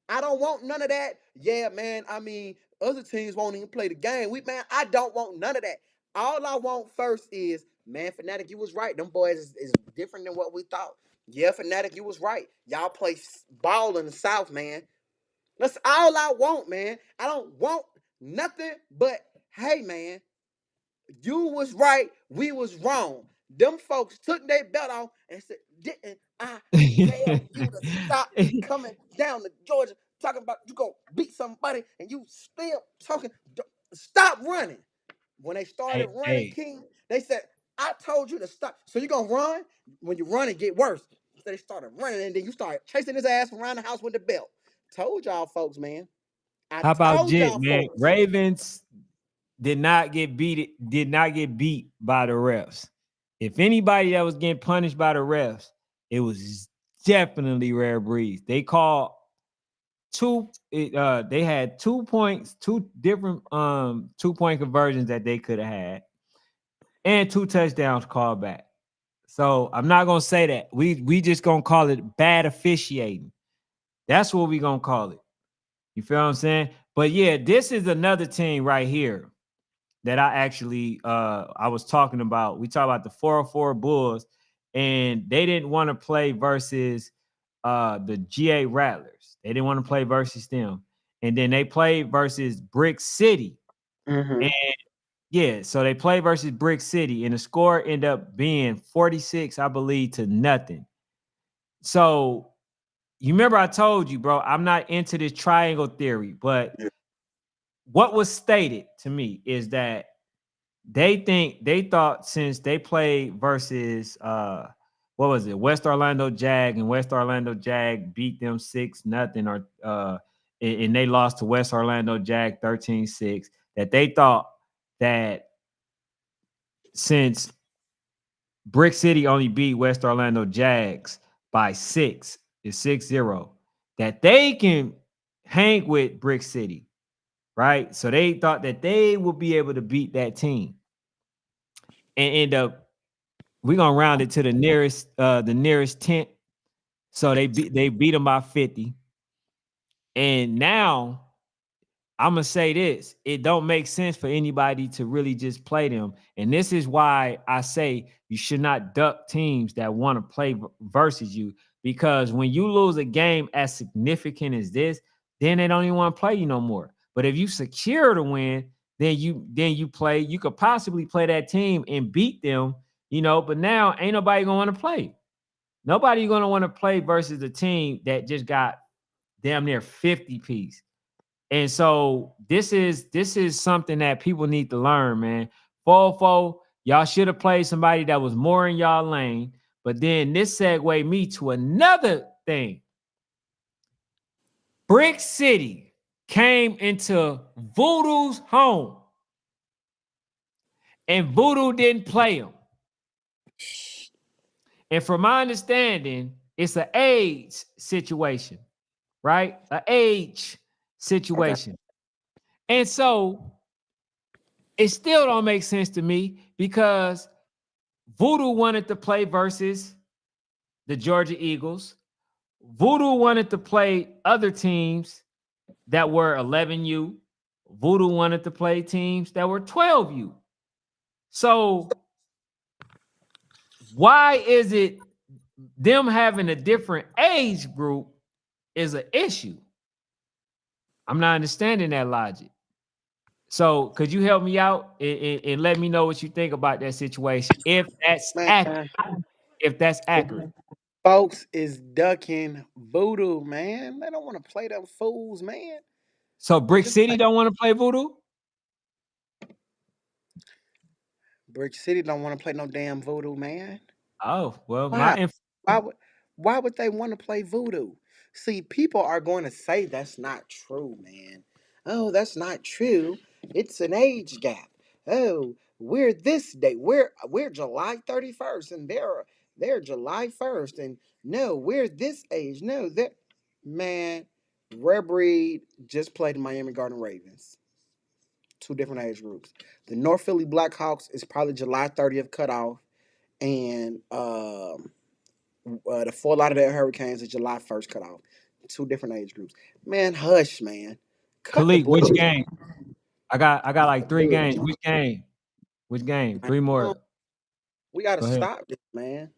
I don't want none of that. Yeah, man. I mean, other teams won't even play the game. I don't want none of that. All I want first is, man, Fanatic, you was right. Them boys is different than what we thought. Yeah, Fanatic, you was right. Y'all play ball in the South, man. That's all I want, man. I don't want nothing but, hey, man, you was right, we was wrong. Them folks took their belt off and said, didn't I tell you to stop coming down to Georgia talking about you gonna beat somebody and you still talking? Stop running. When they started hey, running, hey, King, they said, I told you to stop. So you gonna run? When you run, it get worse. So they started running and then you started chasing his ass around the house with the belt. Told y'all folks, man. I how about told Jit, y'all man? folks. Ravens did not get beat by the refs. If anybody that was getting punished by the refs, it was definitely Rare Breeds. They called they had 2 points, two different 2 point conversions that they could have had, and 2 touchdowns called back. So I'm not gonna say that. We just gonna call it bad officiating. That's what we gonna call it. You feel what I'm saying? But yeah, this is another team right here that I actually I was talking about. We talked about the 404 Bulls, and they didn't want to play versus the GA Rattlers. They didn't want to play versus them. And then they played versus Brick City. And Mm-hmm. yeah, so they played versus Brick City, and the score ended up being 46, I believe, to nothing. So you remember I told you, bro, I'm not into this triangle theory, but what was stated to me is that they thought since they played versus what was it, West Orlando Jag, and West Orlando Jag beat them 6-0, or and they lost to West Orlando Jag 13-6, that they thought that since Brick City only beat West Orlando Jags by 6-0, that they can hang with Brick City, right? So they thought that they would be able to beat that team and end up, we're gonna round it to the nearest tenth. So they beat them by 50. And now I'm gonna say this: it don't make sense for anybody to really just play them, and this is why I say you should not duck teams that want to play versus you, because when you lose a game as significant as this, then they don't even want to play you no more. But if you secure the win, then you play. You could possibly play that team and beat them, But now ain't nobody gonna want to play. Nobody gonna want to play versus a team that just got damn near 50 piece. And so this is something that people need to learn, man. Fofo, y'all should have played somebody that was more in y'all lane. But then this segue me to another thing. Brick City came into Voodoo's home, and Voodoo didn't play him. And from my understanding, it's an age situation, right? An age Okay. situation. And so it still don't make sense to me, because Voodoo wanted to play versus the Georgia Eagles. Voodoo wanted to play other teams that were 11U. Voodoo wanted to play teams that were 12U. So why is it them having a different age group is an issue? I'm not understanding that logic. So could you help me out and let me know what you think about that situation, if that's accurate? Man, If that's accurate. folks is ducking Voodoo, man. They don't want to play them fools, man. So Brick Just City don't want to play Voodoo? Brick City don't want to play no damn voodoo, man. Oh, well, Why? Why would why would they want to play voodoo? See, people are going to say that's not true, man. Oh, that's not true. It's an age gap. Oh, we're this day. We're July 31st and they're July 1st and no, we're this age. No, that man, Rare Breed just played the Miami Garden Ravens. Two different age groups. The North Philly Blackhawks is probably July 30th cutoff and the Fort Lauderdale Hurricanes is July 1st cutoff. Two different age groups. Man, hush, man. Cut the Khalid, which bullshit. game? I got like 3 games. Which game? Which game? Man, 3 come on. more. We gotta Go ahead. stop this, man.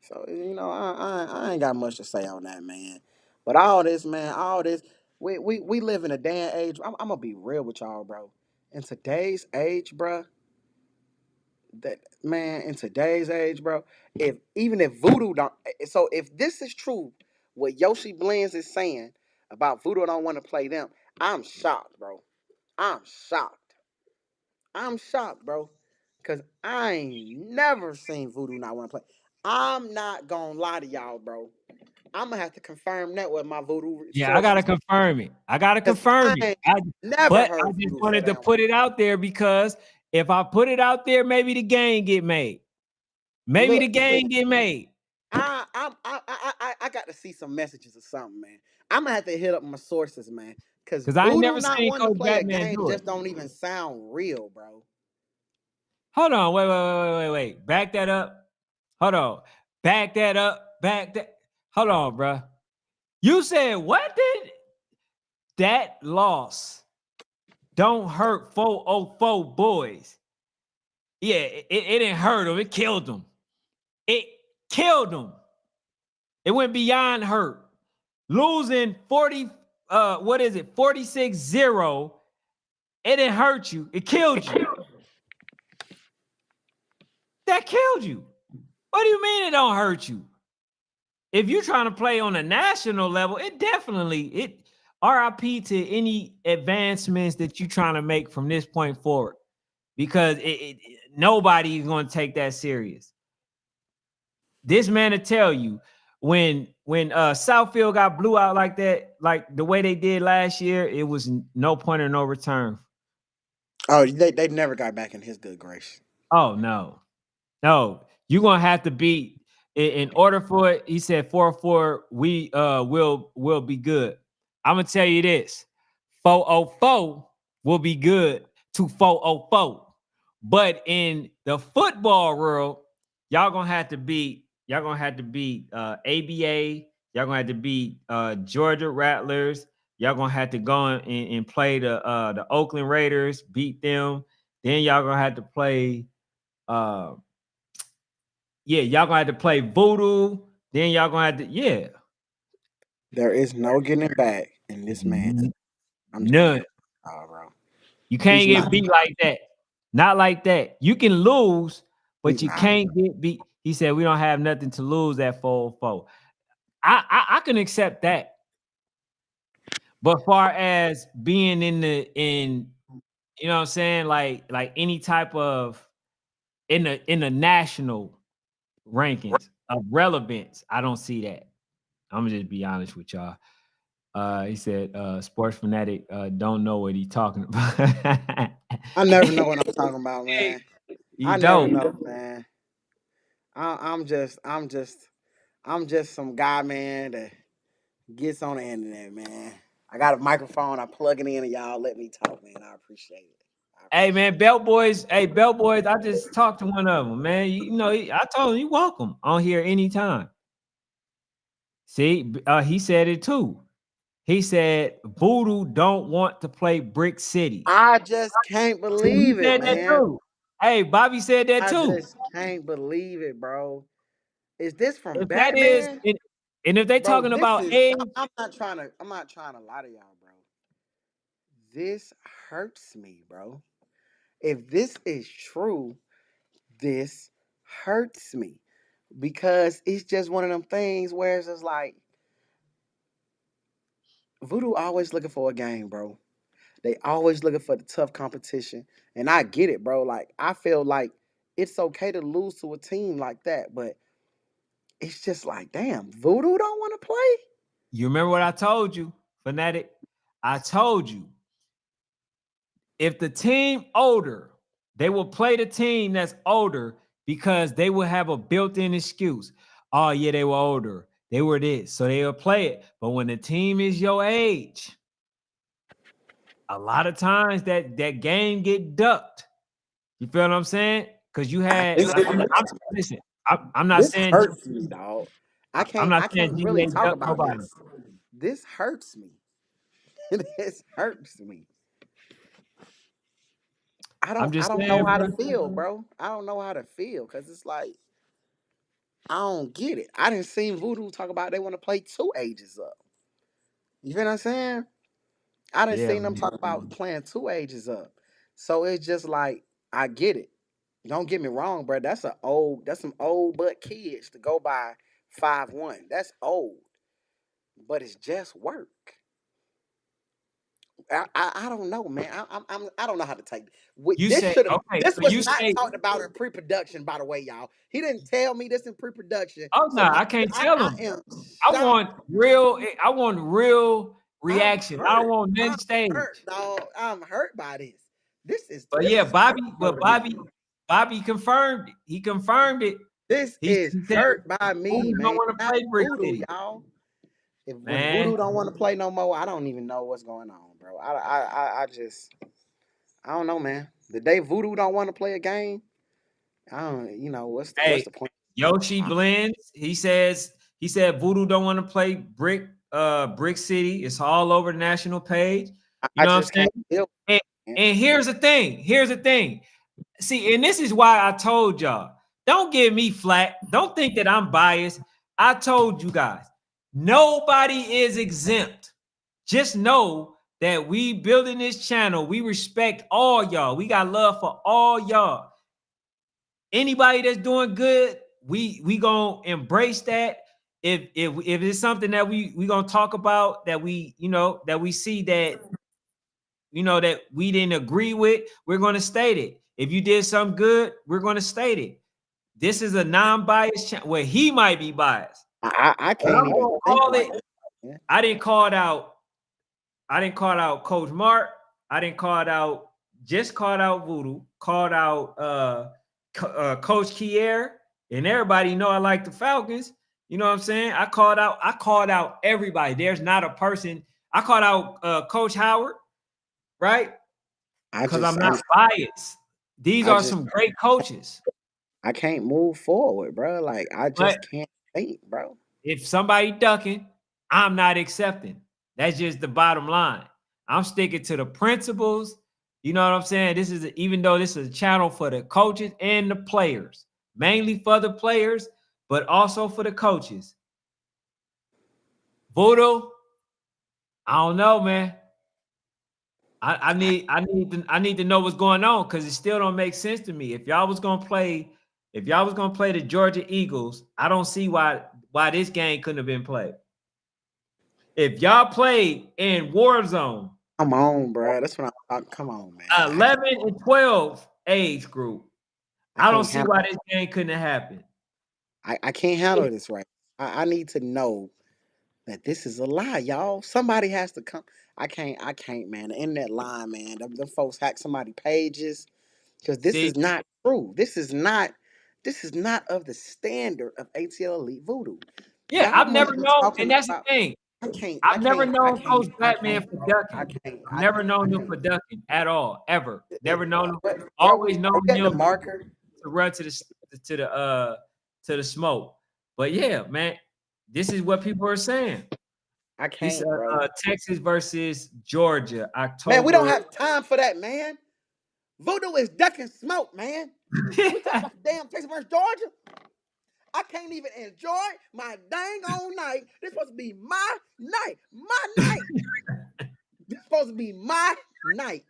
So I ain't got much to say on that, man. But all this, man, all this, we live in a day and age. I'm gonna be real with y'all, bro. In today's age, bro, that man, in today's age, bro, if voodoo don't, so if this is true, what Yoshi Blends is saying about voodoo don't want to play them, I'm shocked, bro. I'm shocked. I'm shocked, bro, cause I ain't never seen voodoo not want to play. I'm not gonna lie to y'all, bro. I'm gonna have to confirm that with my voodoo Yeah, I gotta sources, confirm it. I gotta cause confirm I it. ain't never But I heard just voodoo say wanted to that. put it out there because if I put it out there, maybe the game get made. Maybe the Look, game get made. I got to see some messages or something, man. I'm gonna have to hit up my sources, man, because Because I ain't voodoo never not seen wanting to Coach play a Batman game do it. just don't even sound real, bro. Hold on, wait. Back that up. Hold on. Back that up. Back that. Hold on, bro. You said what did that loss don't hurt 404 boys? Yeah, it didn't hurt them. It killed them. It killed them. It went beyond hurt. Losing 40, what is it? 46-0. It didn't hurt you. It killed you. That killed you. What do you mean it don't hurt you? If you're trying to play on a national level, it RIP to any advancements that you're trying to make from this point forward. Because nobody is going to take that serious. This man to tell you when Southfield got blew out like that, like the way they did last year, it was no point or no return. Oh, they never got back in his good grace. Oh no, you're gonna have to beat in order for it. He said 4-4. We will be good. I'm gonna tell you this: 404 will be good to 404. But in the football world, y'all gonna have to beat ABA. Y'all gonna have to beat Georgia Rattlers. Y'all gonna have to go and play the Oakland Raiders, beat them. Then y'all gonna have to play y'all gonna have to play Voodoo. Then y'all gonna have to There is no getting it back in this man. I'm just being none. bro. You He's can't get not. beat like that. Not like that. You can lose, but He's you not. can't get beat. He said we don't have nothing to lose at 4-4. I can accept that. But far as being in you know what I'm saying, like any type of in the national rankings of relevance, I don't see that. I'm gonna just be honest with y'all. He said, "Sports fanatic don't know what he's talking about." I never know what I'm talking about, Hey, man. you I never don't. know, man. I'm just some guy, man, that gets on the internet, man. I got a microphone. I plug it in, and y'all let me talk, man. I appreciate it. I Hey appreciate man, Belt Boys. Hey, Belt Boys. I just talked to one of them, man. You know, I told him you welcome on here anytime. See, he said it too. He said Voodoo don't want to play Brick City. I just can't See, he believe it, said that man. too. Hey, Bobby said that I too. just can't believe it, bro. Is this from If that is, Batman? and if they Bro, talking this about is age, I'm not trying to lie to y'all, bro. This hurts me, bro. If this is true, this hurts me. Because it's just one of them things where it's just like Voodoo always looking for a game, bro. They always looking for the tough competition, and I get it, bro. Like I feel like it's okay to lose to a team like that, but it's just like, damn, Voodoo don't want to play. You remember what I told you, Fanatic? I told you if the team older, they will play the team that's older because they will have a built-in excuse. Oh, yeah, they were older. They were this. So they will play it. But when the team is your age, a lot of times that game get ducked. You feel what I'm saying? Because you had This, listen, I'm not this saying hurts me, dog. I'm not I saying can't really GBA talk ducked about nobody. this. This hurts me. This hurts me. I'm I just don't know saying, how bro. to feel, bro. I don't know how to feel because it's like I don't get it. I didn't see Voodoo talk about they want to play 2 ages up. You feel what I'm saying? I didn't Yeah, see them man. talk about playing 2 ages up. So it's just like I get it. Don't get me wrong, bro. That's some old butt kids to go by 5'1". That's old, but it's just work. I don't know, man. I don't know how to take it. You This say should have okay, this so was you not say, talked about in pre-production, by the way, y'all. He didn't tell me this in pre-production. oh So no, I can't tell I them. am I shocked. want real I'm reaction. I don't hurt. want nothing I'm stage. hurt, dog. I'm hurt by this. But This yeah, is hurtful to me. Bobby confirmed it. He confirmed it. This He is said hurt by Voodoo me, don't man. want to Not play Brick Voodoo, City, y'all. If when man. Voodoo don't want to play no more, I don't even know what's going on, bro. I just I don't know, man. The day Voodoo don't want to play a game, I don't. You know what's Hey, the point? Yoshi Blends. He said Voodoo don't want to play Brick City. It's all over the national page. You I know what I'm just saying? can't deal. And, Man. and here's the thing. Here's the thing. See, and this is why I told y'all, don't give me flack. Don't think that I'm biased. I told you guys, nobody is exempt. Just know that we building this channel. We respect all y'all. We got love for all y'all. Anybody that's doing good, we gonna embrace that. If it's something that we gonna talk about that that we see that that we didn't agree with, we're gonna state it. If you did something good, we're gonna state it. This is a non-biased channel. Well, he might be biased, I but can't I'm even gonna think call like it. that. Man. I didn't call it out. I didn't call out Coach Mark. I didn't call it out. Just called out Voodoo. Called out Coach Kier, and everybody know I like the Falcons. You know what I'm saying? I called out everybody. There's not a person. I called out Coach Howard, right? I Because just I'm not biased. These I are just some great coaches. I can't move forward, bro. Like I But just can't think, bro. if somebody ducking, I'm not accepting. That's just the bottom line. I'm sticking to the principles. You know what I'm saying? Even though this is a channel for the coaches and the players, mainly for the players, but also for the coaches. Voodoo, I don't know, man. I need to know what's going on because it still don't make sense to me. If y'all was gonna play the Georgia Eagles, I don't see why this game couldn't have been played. If y'all played in Warzone, Come on, bro. That's what I'm. Come on, man. 11 and 12 age group, I I don't can't see handle. why this game couldn't have happened. I can't handle this right. I need to know that this is a lie, y'all. Somebody has to come. I can't, man. The internet line, man. Them folks hack somebody pages because this See, is not true. This is not of the standard of ATL Elite Voodoo. yeah, Y'all I've must never be known, talking and that's the about. thing. I've never known Coach I Batman can't, for bro. ducking. I've never known him for ducking at all, ever. Never known him. Where Always known we got the him marker? to run to the smoke. But yeah, man, this is what people are saying. I This can't, bro. Texas versus Georgia, Man, we don't October. have time for that, man. Voodoo is ducking smoke, man. We talking about the damn Texas versus Georgia. I can't even enjoy my dang on night. This supposed to be my night. My night. This supposed to be my night.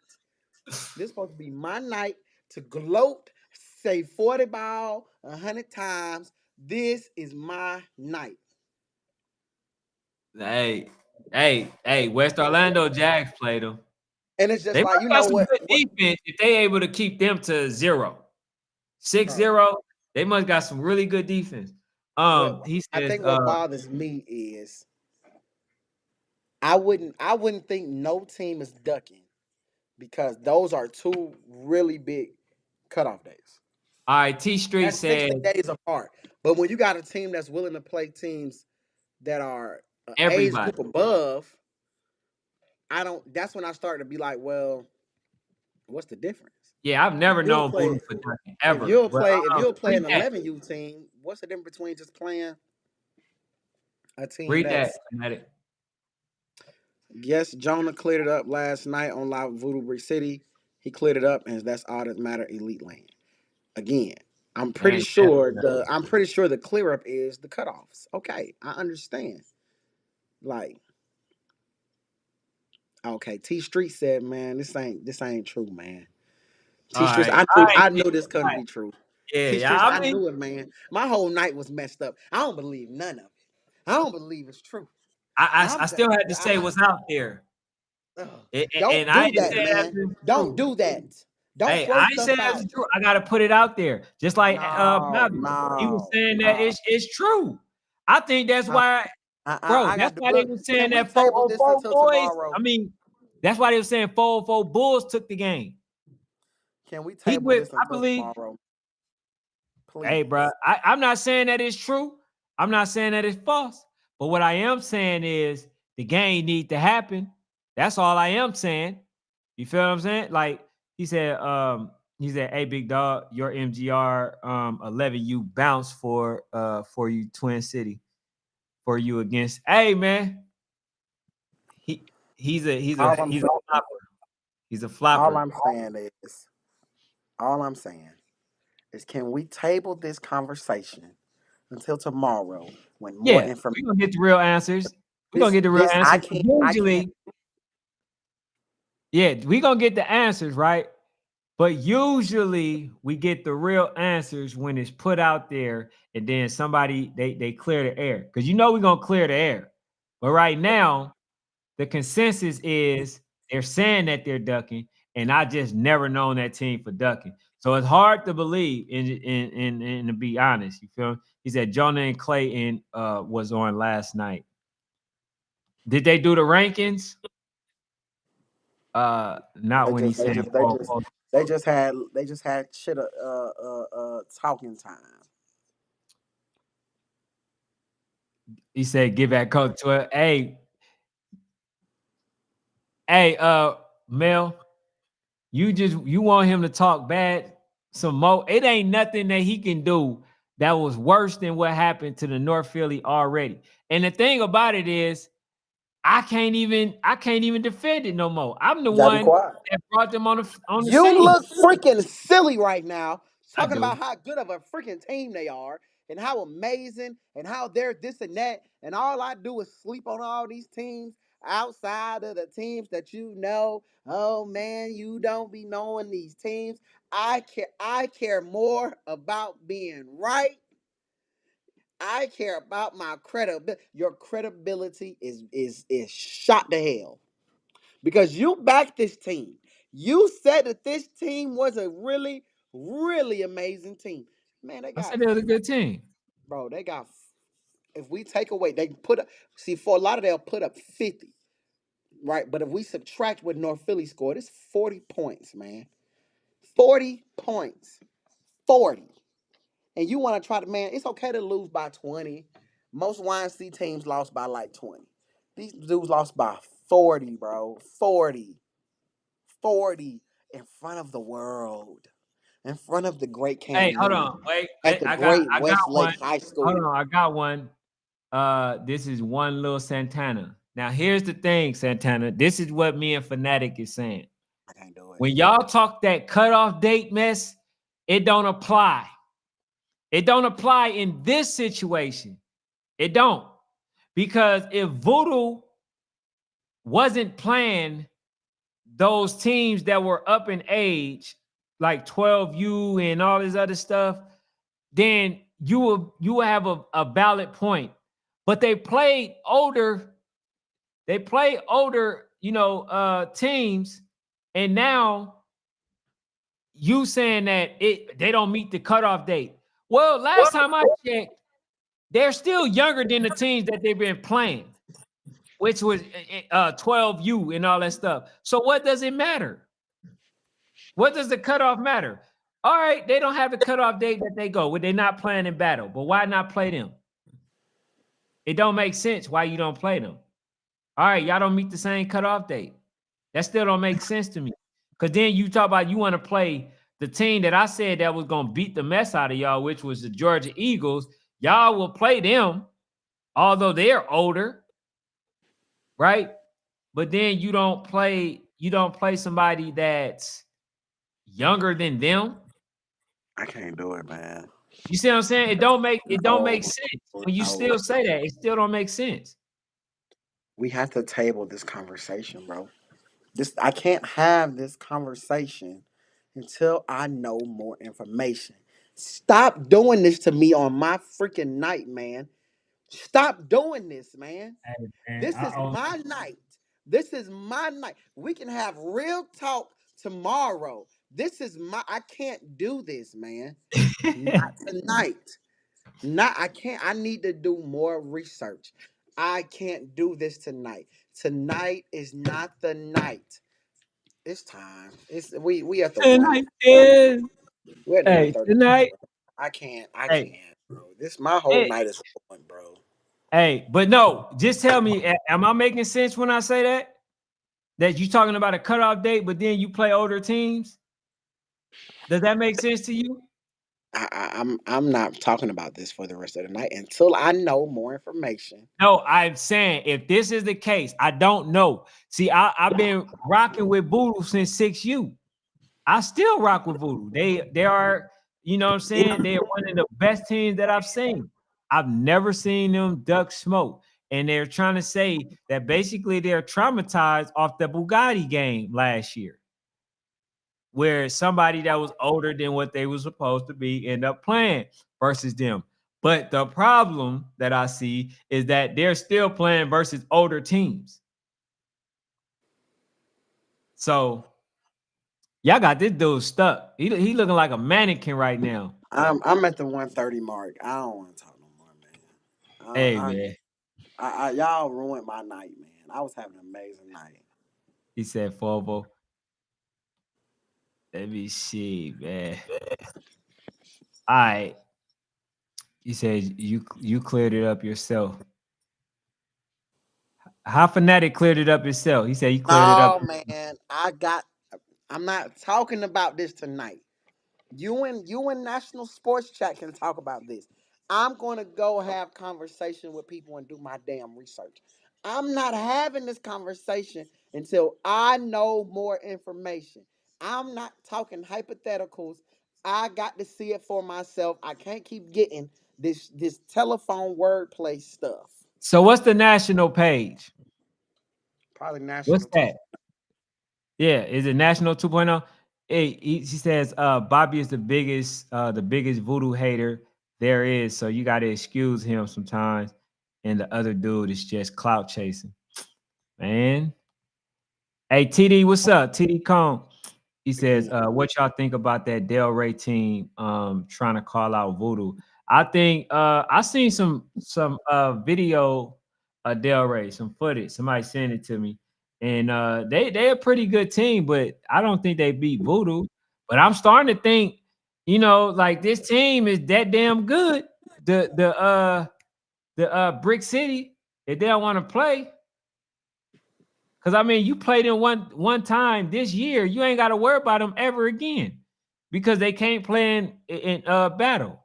This supposed to be my night to gloat, say 40 ball 100 times. This is my night. Hey, Hey, West Orlando Jags played them. And it's just They like, must you got know some what? good defense if they able to keep them to 6-0. They must got some really good defense. He I says, think what bothers me is I wouldn't think no team is ducking because those are two really big cutoff days. all right, T Street That's said 60 days apart. But when you got a team that's willing to play teams that are an age everybody. group above, that's when I start to be like, well, what's the difference? Yeah, I've never You'll known play Voodoo for ducking if ever. you'll But play if you'll play read an that. 11U team, what's the difference between just playing a team Read that, that's Fanatic. yes, Jonah cleared it up last night on Live Voodoo Brick City. He cleared it up, and that's all that matter. Elite Lane. Again, I'm pretty Dang, sure the clear up is the cutoffs. Okay, I understand. Like, okay, T Street said, man, this ain't true, man. all T Street, right. All right. I knew this All couldn't right. be true. T Yeah, Street, I I mean, knew it, man. My whole night was messed up. I don't believe none of it. I don't believe it's true. I still had to say what's out there. Ugh. And Don't I do didn't that, say that's man. Don't true. do that. Don't Hey, throw I ain't stuff saying that's out. true. I gotta put it out there. Just like No, Bobby. He was no, saying that no. it's true. I think that's why, bro, I that's got to why they look. were Can saying we that table this 404 until boys. tomorrow? I mean, that's why they were saying 404 Bulls took the game. Can we He table with, this I until believe. tomorrow? Hey, Please. bro, I'm not saying that it's true. I'm not saying that it's false. But what I am saying is the game need to happen. That's all I am saying. You feel what I'm saying? Like he said, hey, big dog, your MGR 11U bounce for you, Twin City, for you against. Hey, man, he's a All I'm flopper. He's a all flopper. I'm saying is all I'm saying is can we table this conversation until tomorrow when more Yeah, information we're gonna get the real answers. We're gonna get the real this answers. I can't. Usually, yeah, we're gonna get the answers, right? But usually we get the real answers when it's put out there and then somebody they clear the air. Because we're gonna clear the air. But right now, the consensus is they're saying that they're ducking, and I just never known that team for ducking. So it's hard to believe and to be honest. You feel me? He said Jonah and Clayton was on last night. Did they do the rankings? Not They when he just they said just they just they just had shit talking time. he said give that coach to it. Hey, Mel, you want him to talk bad some more. It ain't nothing that he can do that was worse than what happened to the North Philly already. And the thing about it is, I can't even defend it no more. I'm the You gotta be one quiet. that brought them on the You scene. look freaking silly right now, I talking do. about how good of a freaking team they are and how amazing and how they're this and that. And all I do is sleep on all these teams outside of the teams that you know. Oh man, you don't be knowing these teams. I care more about being right. I care about my credibility. Your credibility is shot to hell because you backed this team. You said that this team was a really, really amazing team. Man, they I got, said it was a good team. bro, they got, if we take away, they put up, see, for a lot of they'll put up 50, right? But if we subtract what North Philly scored, it's 40 points, man. 40 points. 40. And you want to try to, man, it's okay to lose by 20. Most YNC teams lost by like 20. These dudes lost by 40, bro. 40. 40 in front of the world, in front of the great Hey, hold Canyon, on. Wait. at the I great got one. Westlake High Hold School. on. I got one. This is one little Santana. Now, here's the thing, Santana. This is what me and Fanatic is saying. I can't do it. When y'all talk that cutoff date mess, it don't apply. It don't apply in this situation. It don't. Because if Voodoo wasn't playing those teams that were up in age, like 12U and all this other stuff, then you will have a valid point. But they played older They play older, teams, and now you saying that they don't meet the cutoff date. Well, last time I checked, they're still younger than the teams that they've been playing, which was 12U and all that stuff. So what does it matter? What does the cutoff matter? All right, they don't have the cutoff date that they go. They're not playing in battle, but why not play them? It don't make sense why you don't play them. All right, y'all don't meet the same cutoff date. That still don't make sense to me. Because then you talk about you want to play the team that I said that was going to beat the mess out of y'all, which was the Georgia Eagles. Y'all will play them, although they're older, right? But then you don't play somebody that's younger than them. I can't do it, man. You see what I'm saying? It don't make No, sense. When you no. still say that, it still don't make sense. We have to table this conversation, bro. I can't have this conversation until I know more information. Stop doing this to me on my freaking night, man. Stop doing this, man. Hey, man, This is my night. This is my night. We can have real talk tomorrow. I can't do this, man. Not tonight. I can't. I need to do more research. I can't do this tonight. Tonight is not the night. It's time. We at the one. Tonight is We're at the hey 1:30. tonight. I can't. I Hey, can't, bro. My whole hey, night is ruined, bro. hey, but no, just tell me, am I making sense when I say that? That you talking about a cutoff date, but then you play older teams? Does that make sense to you? I'm not talking about this for the rest of the night until I know more information. No, I'm saying if this is the case, I don't know. See, I've been rocking with Voodoo since 6U. I still rock with Voodoo. They are, you know what I'm saying? They are one of the best teams that I've seen. I've never seen them duck smoke. And they're trying to say that basically they're traumatized off the Bugatti game last year, where somebody that was older than what they were supposed to be end up playing versus them. But the problem that I see is that they're still playing versus older teams. So y'all got this dude stuck. He looking like a mannequin right now. I'm at the 1:30 mark. I don't want to talk no more, Hey man. man, Y'all ruined my night, man. I was having an amazing night. he said Fobo. Let me see, man. All right. He said you cleared it up yourself. How Fanatic cleared it up himself. He said he cleared it up. No, man. I'm not talking about this tonight. You and National Sports Chat can talk about this. I'm gonna go have conversation with people and do my damn research. I'm not having this conversation until I know more information. I'm not talking hypotheticals. I got to see it for myself. I can't keep getting this telephone wordplay stuff. So what's the national page? Probably What's national two. that? Yeah, is it National 2.0? Hey, he says Bobby is the biggest voodoo hater there is. So you gotta excuse him sometimes. And the other dude is just clout chasing. Man. Hey, TD, what's up? TD Kong. He says, what y'all think about that Del Rey team trying to call out voodoo? I think I seen some video of Del Rey, some footage. Somebody sent it to me. And they a pretty good team, but I don't think they beat voodoo. But I'm starting to think, like this team is that damn good. The Brick City, if they don't want to play. Because I mean, you played in one time this year, you ain't got to worry about them ever again because they can't play in battle.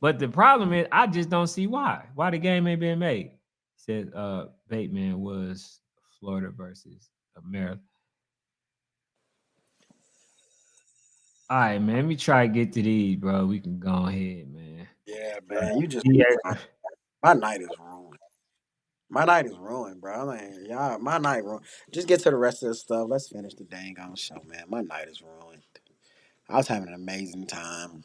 But the problem is, I just don't see why the game ain't been made. He said Bateman was Florida versus America. All right, man. Let me try to get to these, bro. We can go ahead, man. Yeah, man. You just Yeah. my night is ruined. My night is ruined, bro. I mean, y'all, my night ruined. Just get to the rest of the stuff. Let's finish the dang on show, man. My night is ruined. I was having an amazing time.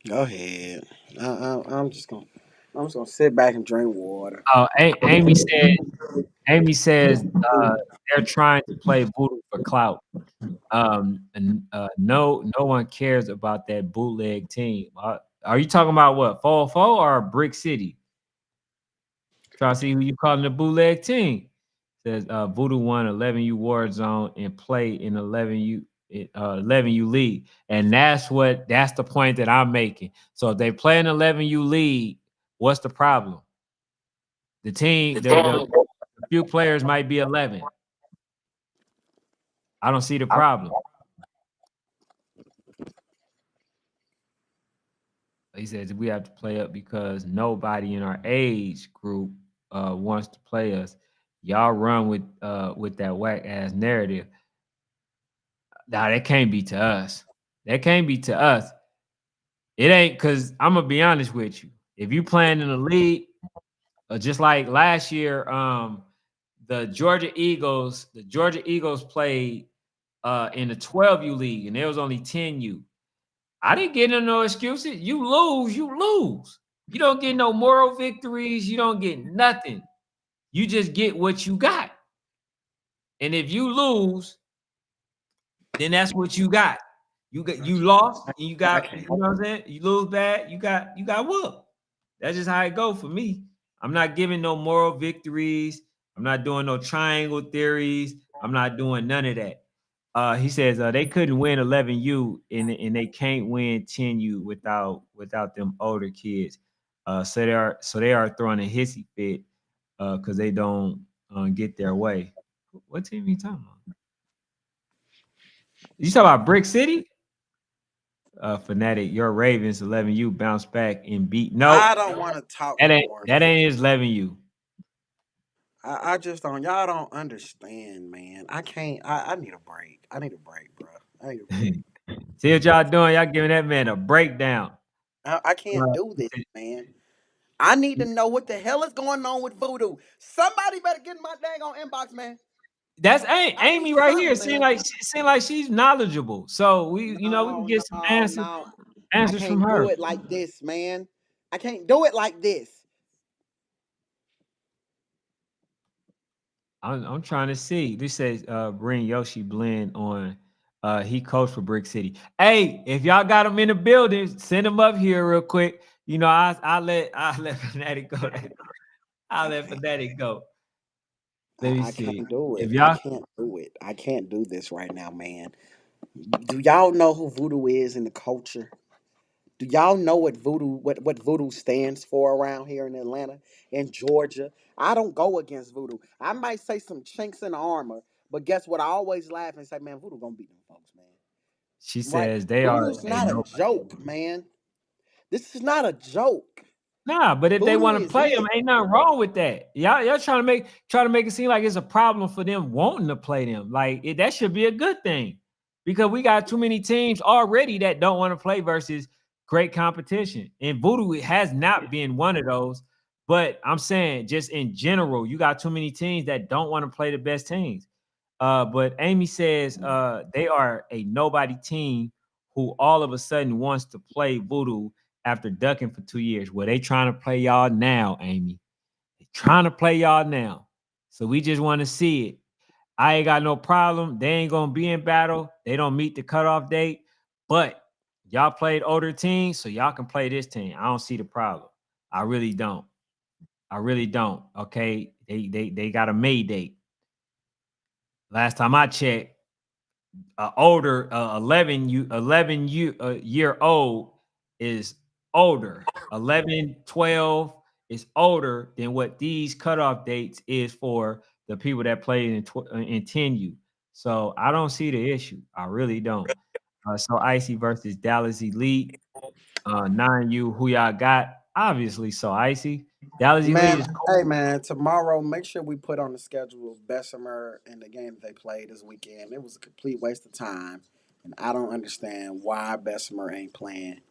Go ahead. I'm just gonna. I'm just gonna sit back and drink water. Oh, Amy says they're trying to play voodoo for clout. And no one cares about that bootleg team. Are you talking about what, 404 or Brick City? Try to see who you calling the bootleg team. Says Voodoo won 11U War Zone and play in 11U league. And that's the point that I'm making. So if they play in 11U league, what's the problem? The team, the few players might be 11. I don't see the problem. He says we have to play up because nobody in our age group wants to play us. Y'all run with that whack ass narrative. Nah, that can't be to us. That can't be to us. It ain't, because I'm gonna be honest with you. If you playing in the league, just like last year, the Georgia Eagles played in the 12U league, and there was only 10U. I didn't get no excuses. You lose, you lose. You don't get no moral victories. You don't get nothing. You just get what you got. And if you lose, then that's what you got. You lost, and you got, you know what I'm saying? You lose bad, you got whooped. That's just how it go for me. I'm not giving no moral victories. I'm not doing no triangle theories. I'm not doing none of that. He says they couldn't win 11U and they can't win 10U without them older kids. So they are throwing a hissy fit because they don't get their way. What team are you talking about? You talking about Brick City? Fanatic, your Ravens 11U bounce back and beat. No, I don't want to talk no more. that ain't his 11U. I just don't. Y'all don't understand, man. I can't. I need a break. I need a break, bro. I need a break. See what y'all doing? Y'all giving that man a breakdown. I can't do this, man. I need to know what the hell is going on with Voodoo. Somebody better get in my dang on inbox, man. That's Amy right here. Seem Seem like she's knowledgeable. So we can get some answers I from can't her. do it like this, man. I can't do it like this. I'm trying to see. This says bring Yoshi Blend on. He coached for Brick City. Hey, if y'all got him in the building, send him up here real quick. You know, I'll let Fanatic go. I'll let Fanatic go. Let me I see. can't do it. If I y'all can't do it. I can't do this right now, man. Do y'all know who Voodoo is in the culture? Do y'all know what Voodoo stands for around here in Atlanta, in Georgia? I don't go against Voodoo. I might say some chinks in the armor, but guess what? I always laugh and say, man, Voodoo gonna beat them folks, man. she Right? says they are Voodoo's a not a no. joke, man. This is not a joke. Nah, but if they Voodoo want to is play them, it. ain't nothing wrong with that. Y'all trying to make it seem like it's a problem for them wanting to play them. Like that should be a good thing because we got too many teams already that don't want to play versus great competition. And Voodoo has not been one of those. But I'm saying just in general, you got too many teams that don't want to play the best teams. But Amy says they are a nobody team who all of a sudden wants to play Voodoo after ducking for 2 years. Well, they trying to play y'all now, Amy. They trying to play y'all now. So we just want to see it. I ain't got no problem. They ain't gonna be in battle. They don't meet the cutoff date, but y'all played older teams, so y'all can play this team. I don't see the problem. I really don't. I really don't. Okay. They got a May date. Last time I checked, older 11 year old is older. 11, 12 is older than what these cutoff dates is for the people that played in 10U. So I don't see the issue. I really don't. So Icy versus Dallas Elite. 9U, who y'all got? Obviously, so Icy. Dallas Elite Man, is cool. hey man, tomorrow make sure we put on the schedule Bessemer and the game that they played this weekend. It was a complete waste of time, and I don't understand why Bessemer ain't playing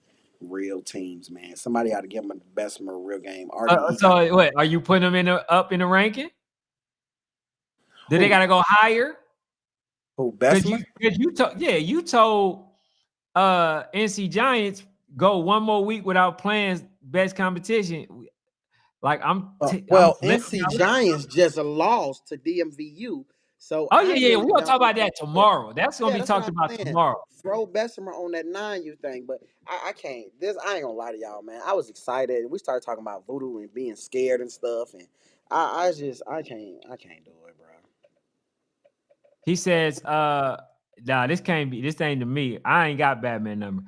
real teams, man. Somebody ought to give them a Bessemer real game. RDE got So wait, are you putting them up in the ranking? Do they who? got to go higher? Who Cause Bessemer? you told NC Giants go one more week without playing best competition. Like I'm Well, letting NC y'all. Giants just lost to DMVU, so Oh I yeah, yeah. really We're gonna talk don't. about that tomorrow. That's gonna Yeah, be that's what talked I'm about saying. tomorrow. Throw Bessemer on that 9U thing, but I can't. This I ain't gonna lie to y'all, man. I was excited. We started talking about voodoo and being scared and stuff, and I can't do it, bro. He says, nah, this ain't to me. I ain't got Batman number.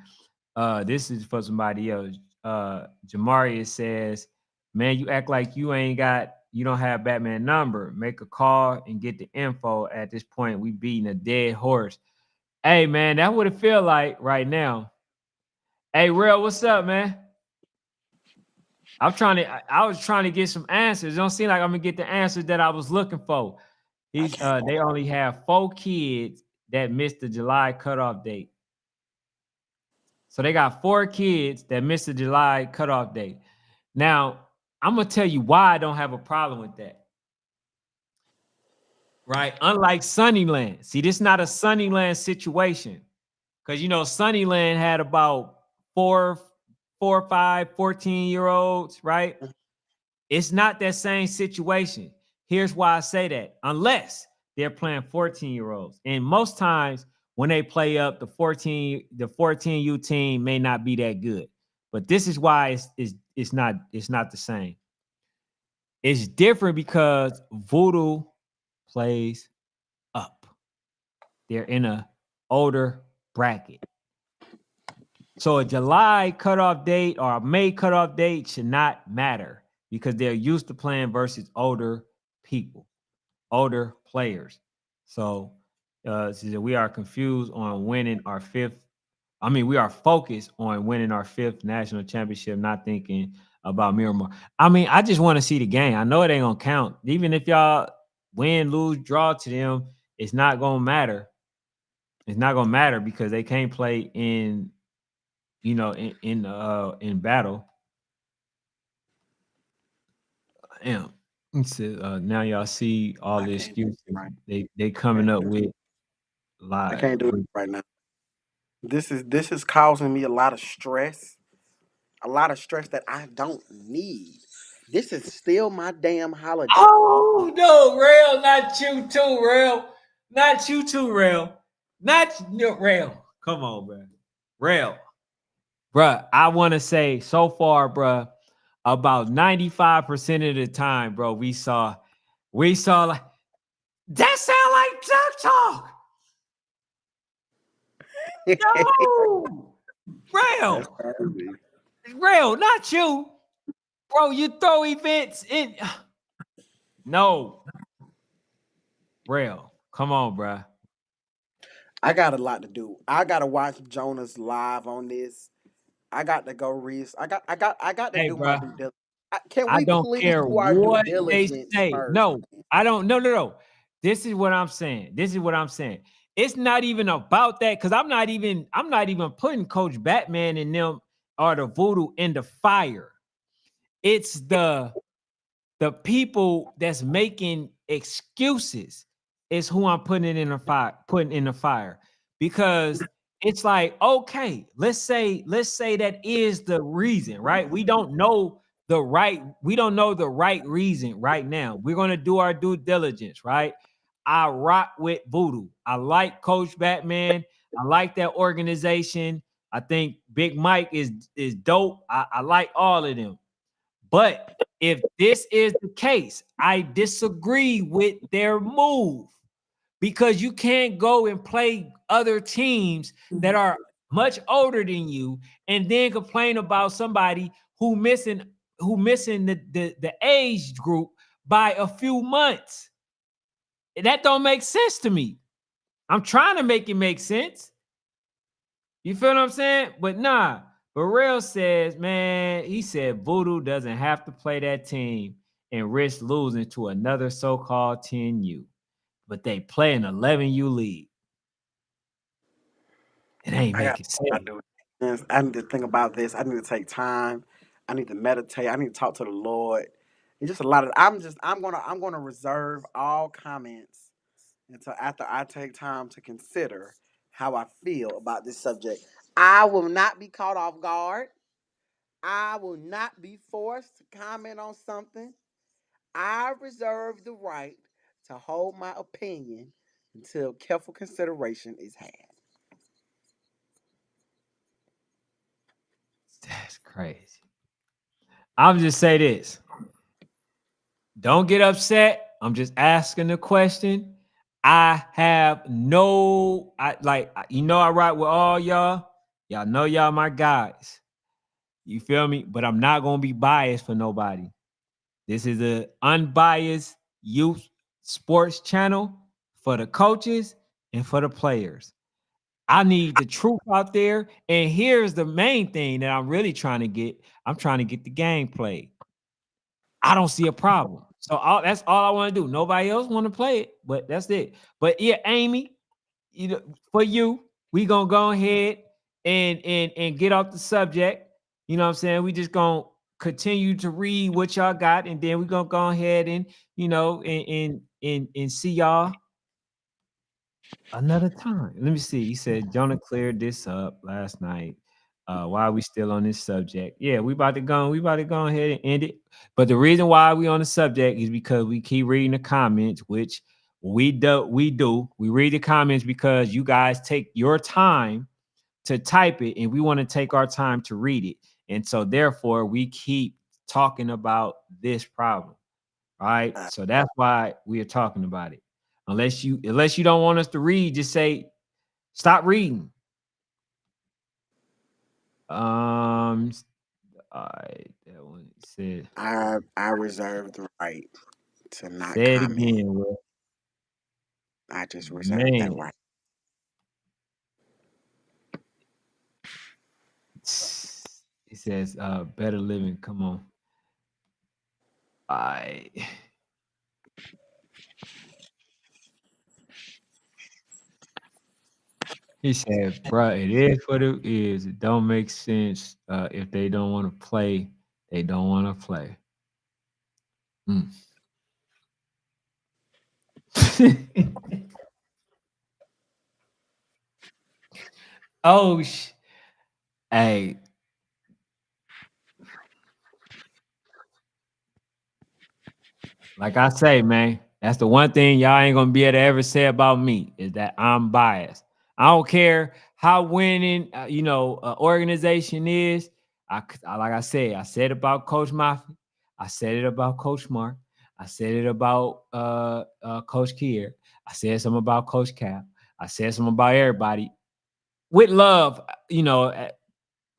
This is for somebody else. Jamarius says, man, you act like you don't have Batman number. Make a call and get the info. At this point, we beating a dead horse. Hey man, that's what it feel like right now. Hey, Real, what's up, man? I was trying to get some answers. It don't seem like I'm gonna get the answers that I was looking for. I can't. They only have 4 kids that missed the July cutoff date. So they got 4 kids that missed the July cutoff date. Now, I'm gonna tell you why I don't have a problem with that. Right? Unlike Sunnyland. See, this is not a Sunnyland situation. Because Sunnyland had about 4, 5, 14-year-olds, right? It's not that same situation. Here's why I say that. Unless they're playing 14-year-olds. And most times when they play up, the 14U team may not be that good. But this is why it's not the same. It's different because Voodoo plays up. They're in a older bracket. So a July cutoff date or a May cutoff date should not matter because they're used to playing versus older people, older players. So we are confused on winning our fifth. I mean, we are focused on winning our 5th national championship, not thinking about Miramar. I mean, I just want to see the game. I know it ain't gonna count. Even if y'all win, lose, draw to them, it's not gonna matter. It's not gonna matter because they can't play in in battle. Damn. Now y'all see all I the can't do excuses it right. they coming up with I live. can't do it right now. This is causing me a lot of stress that I don't need. This is still my damn holiday. Oh no, Rail, not you too, Rail. Not you too, Rail. Not no, Rail. Come on, bro. Rail. Bruh, I want to say so far, bruh, about 95% of the time, bro, we saw like that sound like Duck Talk. No, That's Rail, crazy. Rail, not you, bro. You throw events in. No, Rail, come on, bruh. I got a lot to do. I gotta watch Jonas live on this. I got to go read. I got to Hey, do my bruh, due diligence. Can I we don't please care do our due what they diligence say. first? No, I don't. No, no, no. This is what I'm saying. It's not even about that because I'm not even putting Coach Batman and them or the Voodoo in the fire. It's the people that's making excuses is who I'm putting in the fire because it's like, okay, let's say that is the reason, right? We don't know the right reason right now. We're going to do our due diligence, right? I rock with Voodoo. I like Coach Batman. I like that organization. I think Big Mike is dope. I like all of them. But if this is the case, I disagree with their move because you can't go and play other teams that are much older than you and then complain about somebody who missing the age group by a few months. That don't make sense to me. I'm trying to make it make sense. You feel what I'm saying? But nah, Burrell says, man, he said Voodoo doesn't have to play that team and risk losing to another so-called 10U. But they play an 11U league. It ain't I got making sense. to do this. I need to think about this. I need to take time. I need to meditate. I need to talk to the Lord. It's just a lot of. I'm gonna reserve all comments until after I take time to consider how I feel about this subject. I will not be caught off guard. I will not be forced to comment on something. I reserve the right to hold my opinion until careful consideration is had. That's crazy. I'll just say this. Don't get upset. I'm just asking the question. I have no, I like, I ride with all y'all. Y'all know y'all my guys. You feel me? But I'm not gonna be biased for nobody. This is an unbiased youth sports channel for the coaches and for the players. I need the truth out there. And here's the main thing that I'm really trying to get. I'm trying to get the game played. I don't see a problem. So that's all I want to do. Nobody else want to play it, but that's it. But yeah, Amy, for you, we gonna go ahead and get off the subject. You know what I'm saying? We just gonna continue to read what y'all got, and then we gonna go ahead and and see y'all another time. Let me see. He said Jonah cleared this up last night. Why are we still on this subject? Yeah, we about to go ahead and end it. But the reason why we on the subject is because we keep reading the comments, which we read the comments because you guys take your time to type it, and we want to take our time to read it. And so therefore we keep talking about this problem. All right. So that's why we are talking about it. Unless you don't want us to read, just say stop reading. All right, that one said. I reserve the right to not Say it comment. again, Will. I just reserve that Man, right. he says, better living. Come on. I He said, bruh, it is what it is. It don't make sense. If they don't want to play, they don't want to play. Mm. oh, hey, like I say, man, that's the one thing y'all ain't gonna be able to ever say about me is that I'm biased. I don't care how winning, organization is. Like I said about Coach Moffitt. I said it about Coach Mark. I said it about Coach Kier. I said something about Coach Cap. I said something about everybody with love,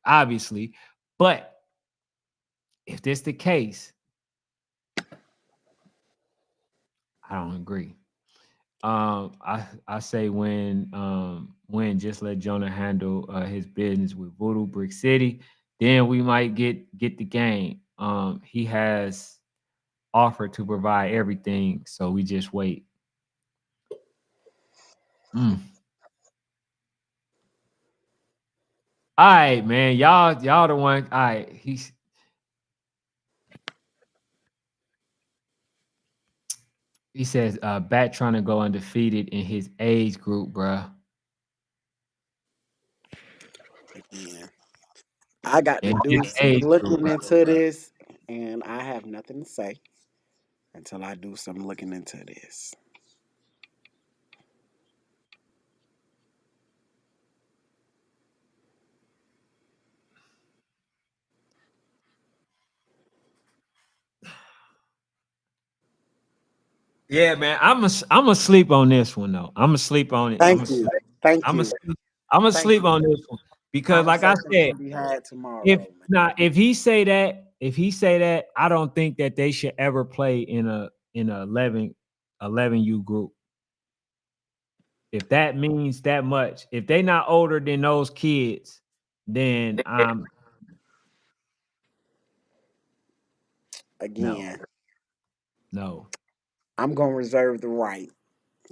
obviously. But if this the case, I don't agree. I say when just let Jonah handle his business with Voodoo Brick City, then we might get the game. He has offered to provide everything, so we just wait. Mm. All right, man. Y'all the one. All right, he says Bat trying to go undefeated in his age group, bruh. Again, I got to In do his some age group, looking bruh. into this, and I have nothing to say until I do some looking into this. Yeah, man. I'm asleep on this one though. I'm asleep on it. Thank you. Thank I'm you. asleep. I'm Thank asleep you. on this one because, like I Conversation said, can be had if tomorrow, man. not, if he say that, I don't think that they should ever play in a 11 U group. If that means that much, if they not older than those kids, then no, Again, no. I'm gonna reserve the right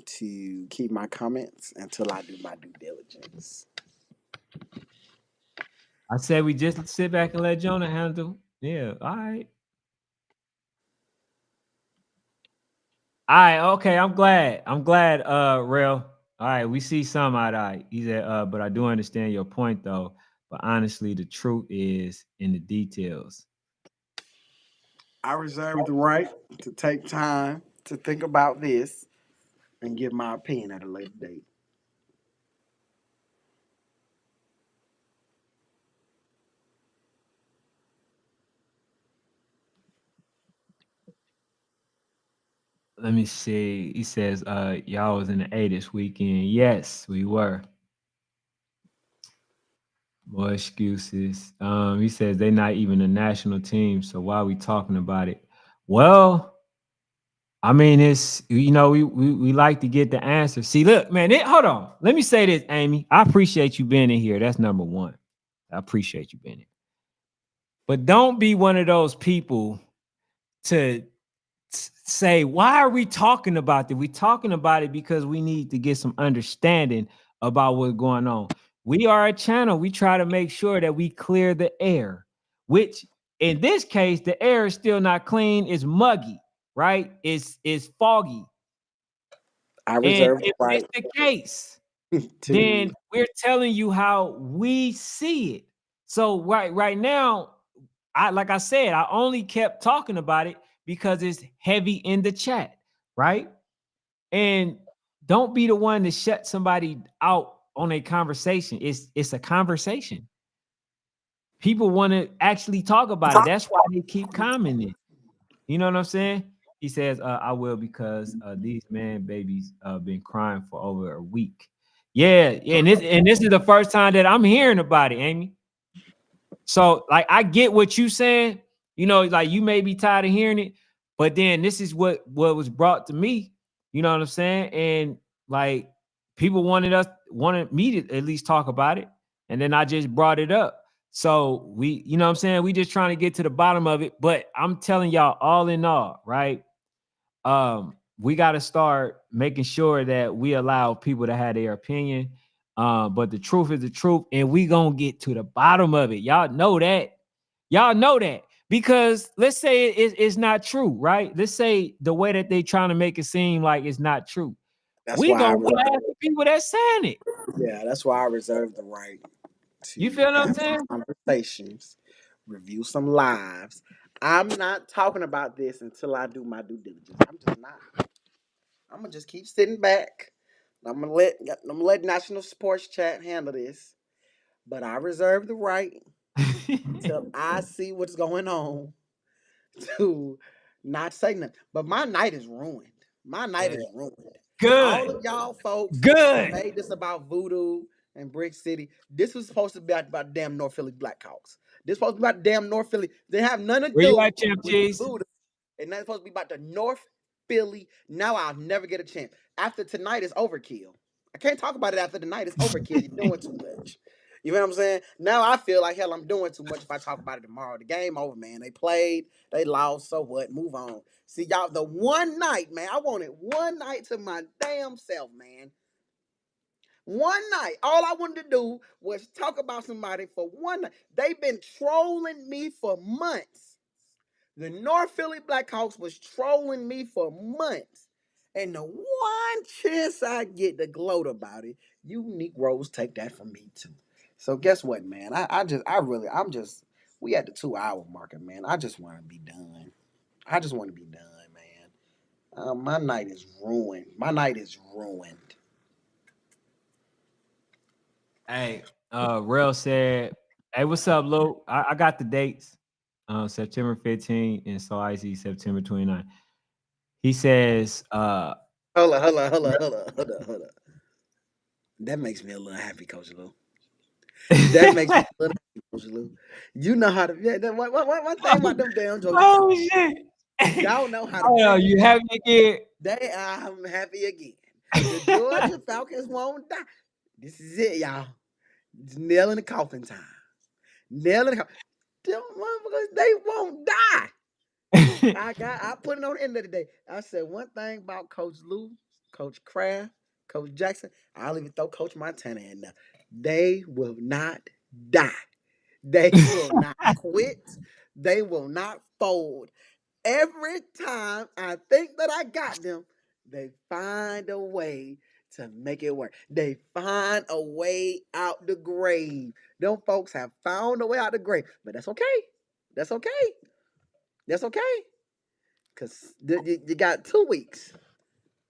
to keep my comments until I do my due diligence. I said we just sit back and let Jonah handle. Yeah, all right. All right, okay. I'm glad. Real. All right, we see some eye to eye. He said, but I do understand your point though. but honestly, the truth is in the details. I reserve the right to take time to think about this and give my opinion at a later date. Let me see. He says, y'all was in the A this weekend. Yes, we were. More excuses. He says they're not even a national team, so why are we talking about it? Well, I mean, it's we like to get the answer. See, look, man, hold on. Let me say this, Amy. I appreciate you being in here. That's number one. I appreciate you being in. But don't be one of those people to say, why are we talking about it? We're talking about it because we need to get some understanding about what's going on. We are a channel. We try to make sure that we clear the air, which in this case, the air is still not clean. It's muggy, right? It's foggy. I And reserve the if right it's the case, to. then we're telling you how we see it. So right now, like I said, I only kept talking about it because it's heavy in the chat, right? And don't be the one to shut somebody out on a conversation. It's a conversation. People want to actually talk about it. That's why they keep commenting. You know what I'm saying? He says, I will because these man babies been crying for over a week. Yeah, and this is the first time that I'm hearing about it, Amy. So, like, I get what you saying. You know, like you may be tired of hearing it, but then this is what was brought to me. You know what I'm saying? And like, people wanted me to at least talk about it, and then I just brought it up. So we, you know what I'm saying? We just trying to get to the bottom of it. But I'm telling y'all, all in all, right? We got to start making sure that we allow people to have their opinion. But the truth is the truth, and we gonna get to the bottom of it. Y'all know that. Y'all know that. Because let's say it's not true, right? Let's say the way that they trying to make it seem like it's not true. That's We why gonna blast the people that saying it. yeah, that's why I reserve the right You to feel what I'm have saying? conversations, review some lives. I'm not talking about this until I do my due diligence. I'm just not. I'm gonna just keep sitting back. I'm gonna let National Sports Chat handle this. But I reserve the right till I see what's going on to not say nothing. But my night is ruined. My night is ruined. All Good. of y'all folks that Good. made this about voodoo and Brick City, this was supposed to be about damn North Philly Blackhawks. This supposed to be about damn North Philly. They have nothing to Where you do at, Champ with the Cheese? voodoo. And that's supposed to be about the North Philly. Now I'll never get a chance. After tonight is overkill. I can't talk about it after tonight. It's overkill. You're doing too much. You know what I'm saying? Now I feel like hell I'm doing too much if I talk about it tomorrow. The game over, man. They played, they lost, so what? Move on. See, y'all, the one night, man, I wanted one night to my damn self, man. One night. All I wanted to do was talk about somebody for one night. They've been trolling me for months. The North Philly Blackhawks was trolling me for months. And the one chance I get to gloat about it, you Negroes take that from me too. So guess what, man? We at the 2 hour marker, man. I just want to be done. I just want to be done, man. My night is ruined. My night is ruined. Hey, Rail said, "Hey, what's up, Luke? I got the dates. September 15th and so I see September 29th." He says, Hold on. That makes me a little happy, Coach Lou. That makes me a little happy, Coach Lou. You know how to. Yeah, one thing about them damn jokers. "Oh shit! Y'all know how to Oh, bring me you down. happy again?" I'm happy again. The Georgia Falcons won't die. This is it, y'all. It's nail in the coffin time. Nail in the coffin. Them motherfuckers, they won't die. I put it on the end of the day. I said one thing about Coach Lou, Coach Kraft, Coach Jackson. I'll even throw Coach Montana in there. They will not die. They will not quit. They will not fold. Every time I think that I got them, they find a way to make it work. They find a way out the grave. Them folks have found a way out the grave, but that's okay. That's okay. That's okay. Cause you got 2 weeks.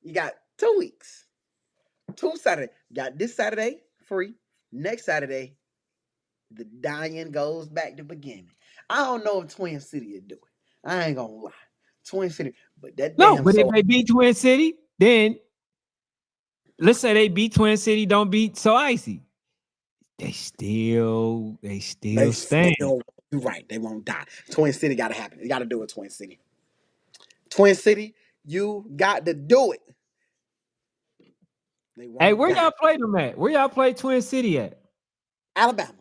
You got 2 weeks. 2 Saturday. Got this Saturday free. Next Saturday, the dying goes back to beginning. I don't know if Twin City will do it. I ain't gonna lie. Twin City, but that No, damn but if so they beat Twin City, then let's say they beat Twin City, don't beat So Icy. They still they stand. still, you're right. They won't die. Twin City gotta happen. You gotta do it, Twin City. Twin City, you got to do it. They Hey, won't where die. y'all play them at? Where y'all play Twin City at? Alabama.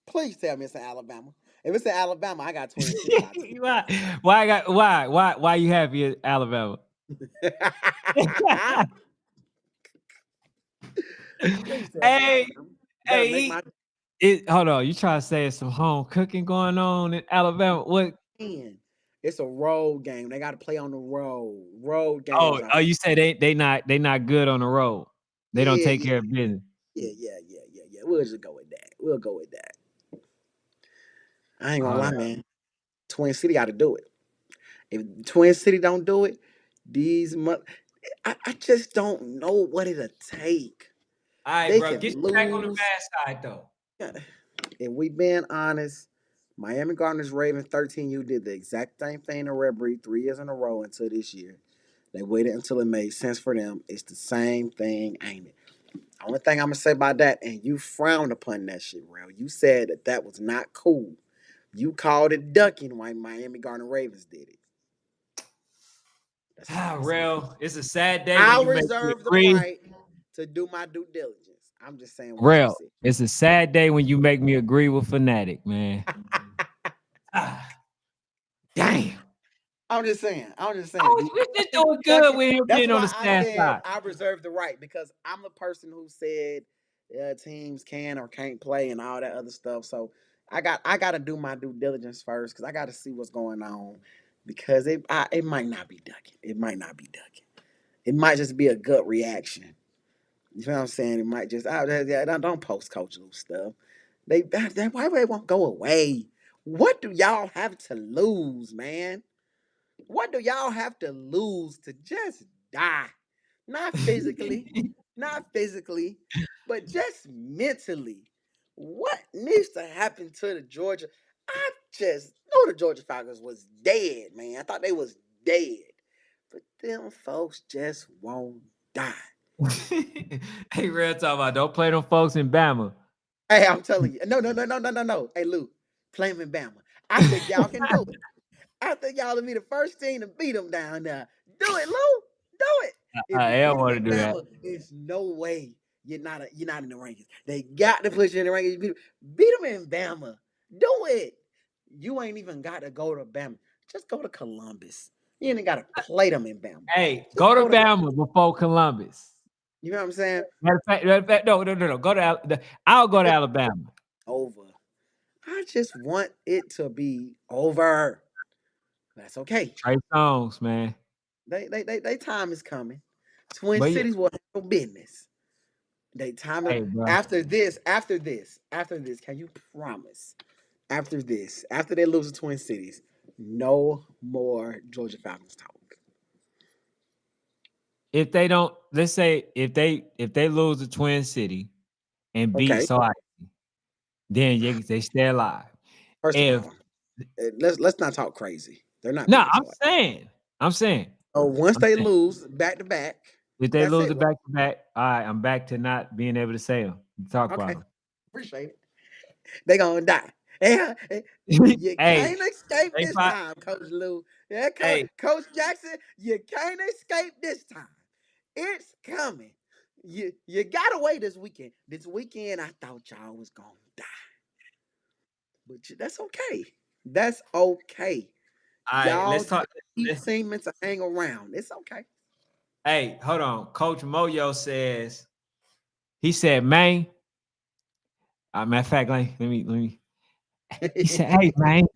Please tell me it's in Alabama. If it's in Alabama, I got Twin City by two. Why you happy at Alabama? Please tell me Hey, Alabama. Better make hey, my hold on. You trying to say it's some home cooking going on in Alabama? What? in. It's a road game. They got to play on the road. Road Oh, games are you say they not good on the road. They don't yeah, take yeah, care of business. yeah. We'll just go with that. We'll go with that. I ain't gonna All lie, right. man. Twin City got to do it. If Twin City don't do it, I just don't know what it'll take. All right, They bro. can Get you back on the lose. bad side though. Yeah. If we being honest, Miami Gardner's Ravens 13U did the exact same thing to Red Breed 3 years in a row until this year. They waited until it made sense for them. It's the same thing, ain't it? Only thing I'm gonna say about that, and you frowned upon that shit, Rel. You said that was not cool. You called it ducking when Miami Gardner Ravens did it. That's all I'm Ah, gonna say. Real. It's a sad day when I you make me reserve the agree. right to do my due diligence. I'm just saying what you Real. said. It's a sad day when you make me agree with Fanatic, man. Ah, damn. I'm just saying. I'm just saying. Oh, we just Ducking, doing good ducking. with him That's being on why the I sad said side. I reserve the right because I'm the person who said teams can or can't play and all that other stuff. So I got to do my due diligence first because I got to see what's going on because it might not be ducking. It might not be ducking. It might just be a gut reaction. You know what I'm saying? It might just don't post coach Lou stuff. Why they won't go away? What do y'all have to lose, man? What do y'all have to lose to just die? Not physically, not physically, but just mentally. What needs to happen to the Georgia? I just know the Georgia Falcons was dead, man. I thought they was dead. But them folks just won't die. Hey, Real talking about don't play them folks in Bama. Hey, I'm telling you. No. Hey, Lou, play them in Bama. I think y'all can do it. I think y'all will be the first team to beat them down there. Do it, Lou. Do it. If you I beat don't them want to in do that. Bama, there's no way you're not in the rankings. They got to put you in the rankings. Beat them in Bama. Do it. You ain't even got to go to Bama. Just go to Columbus. You ain't got to play them in Bama. Hey, Just go to go to. Bama before Columbus. You know what I'm saying? Matter of fact, no. Go to I'll go to Alabama. Over. I just want it to be over. That's okay. Trey Songz, man. They time is coming. Twin But yeah, Cities will handle business. They time is hey, bro. after this, can you promise? After they lose to Twin Cities, no more Georgia Falcons talk. If they don't, let's say if they lose to Twin City and beat Okay. so then they stay alive. First of If all, let's not talk crazy. They're not no, beating Soy. I'm saying, So once I'm they saying, lose back to back, if they that's lose it. it back to back, all right, I'm back to not being able to say them. Talk Okay, about appreciate it. They gonna die. Yeah, them. you Hey, can't escape they this probably, time, Coach Lou. Yeah, hey, Coach Jackson, you can't escape this time. It's coming. You got away this weekend. This weekend, I thought y'all was gonna die, but that's okay. That's okay. all right, Y'all let's talk. just keep Let's, seeming to hang around. It's okay. hey, hold on. Coach Moyo says he said, man. Matter of fact, let me. He said, "Hey man,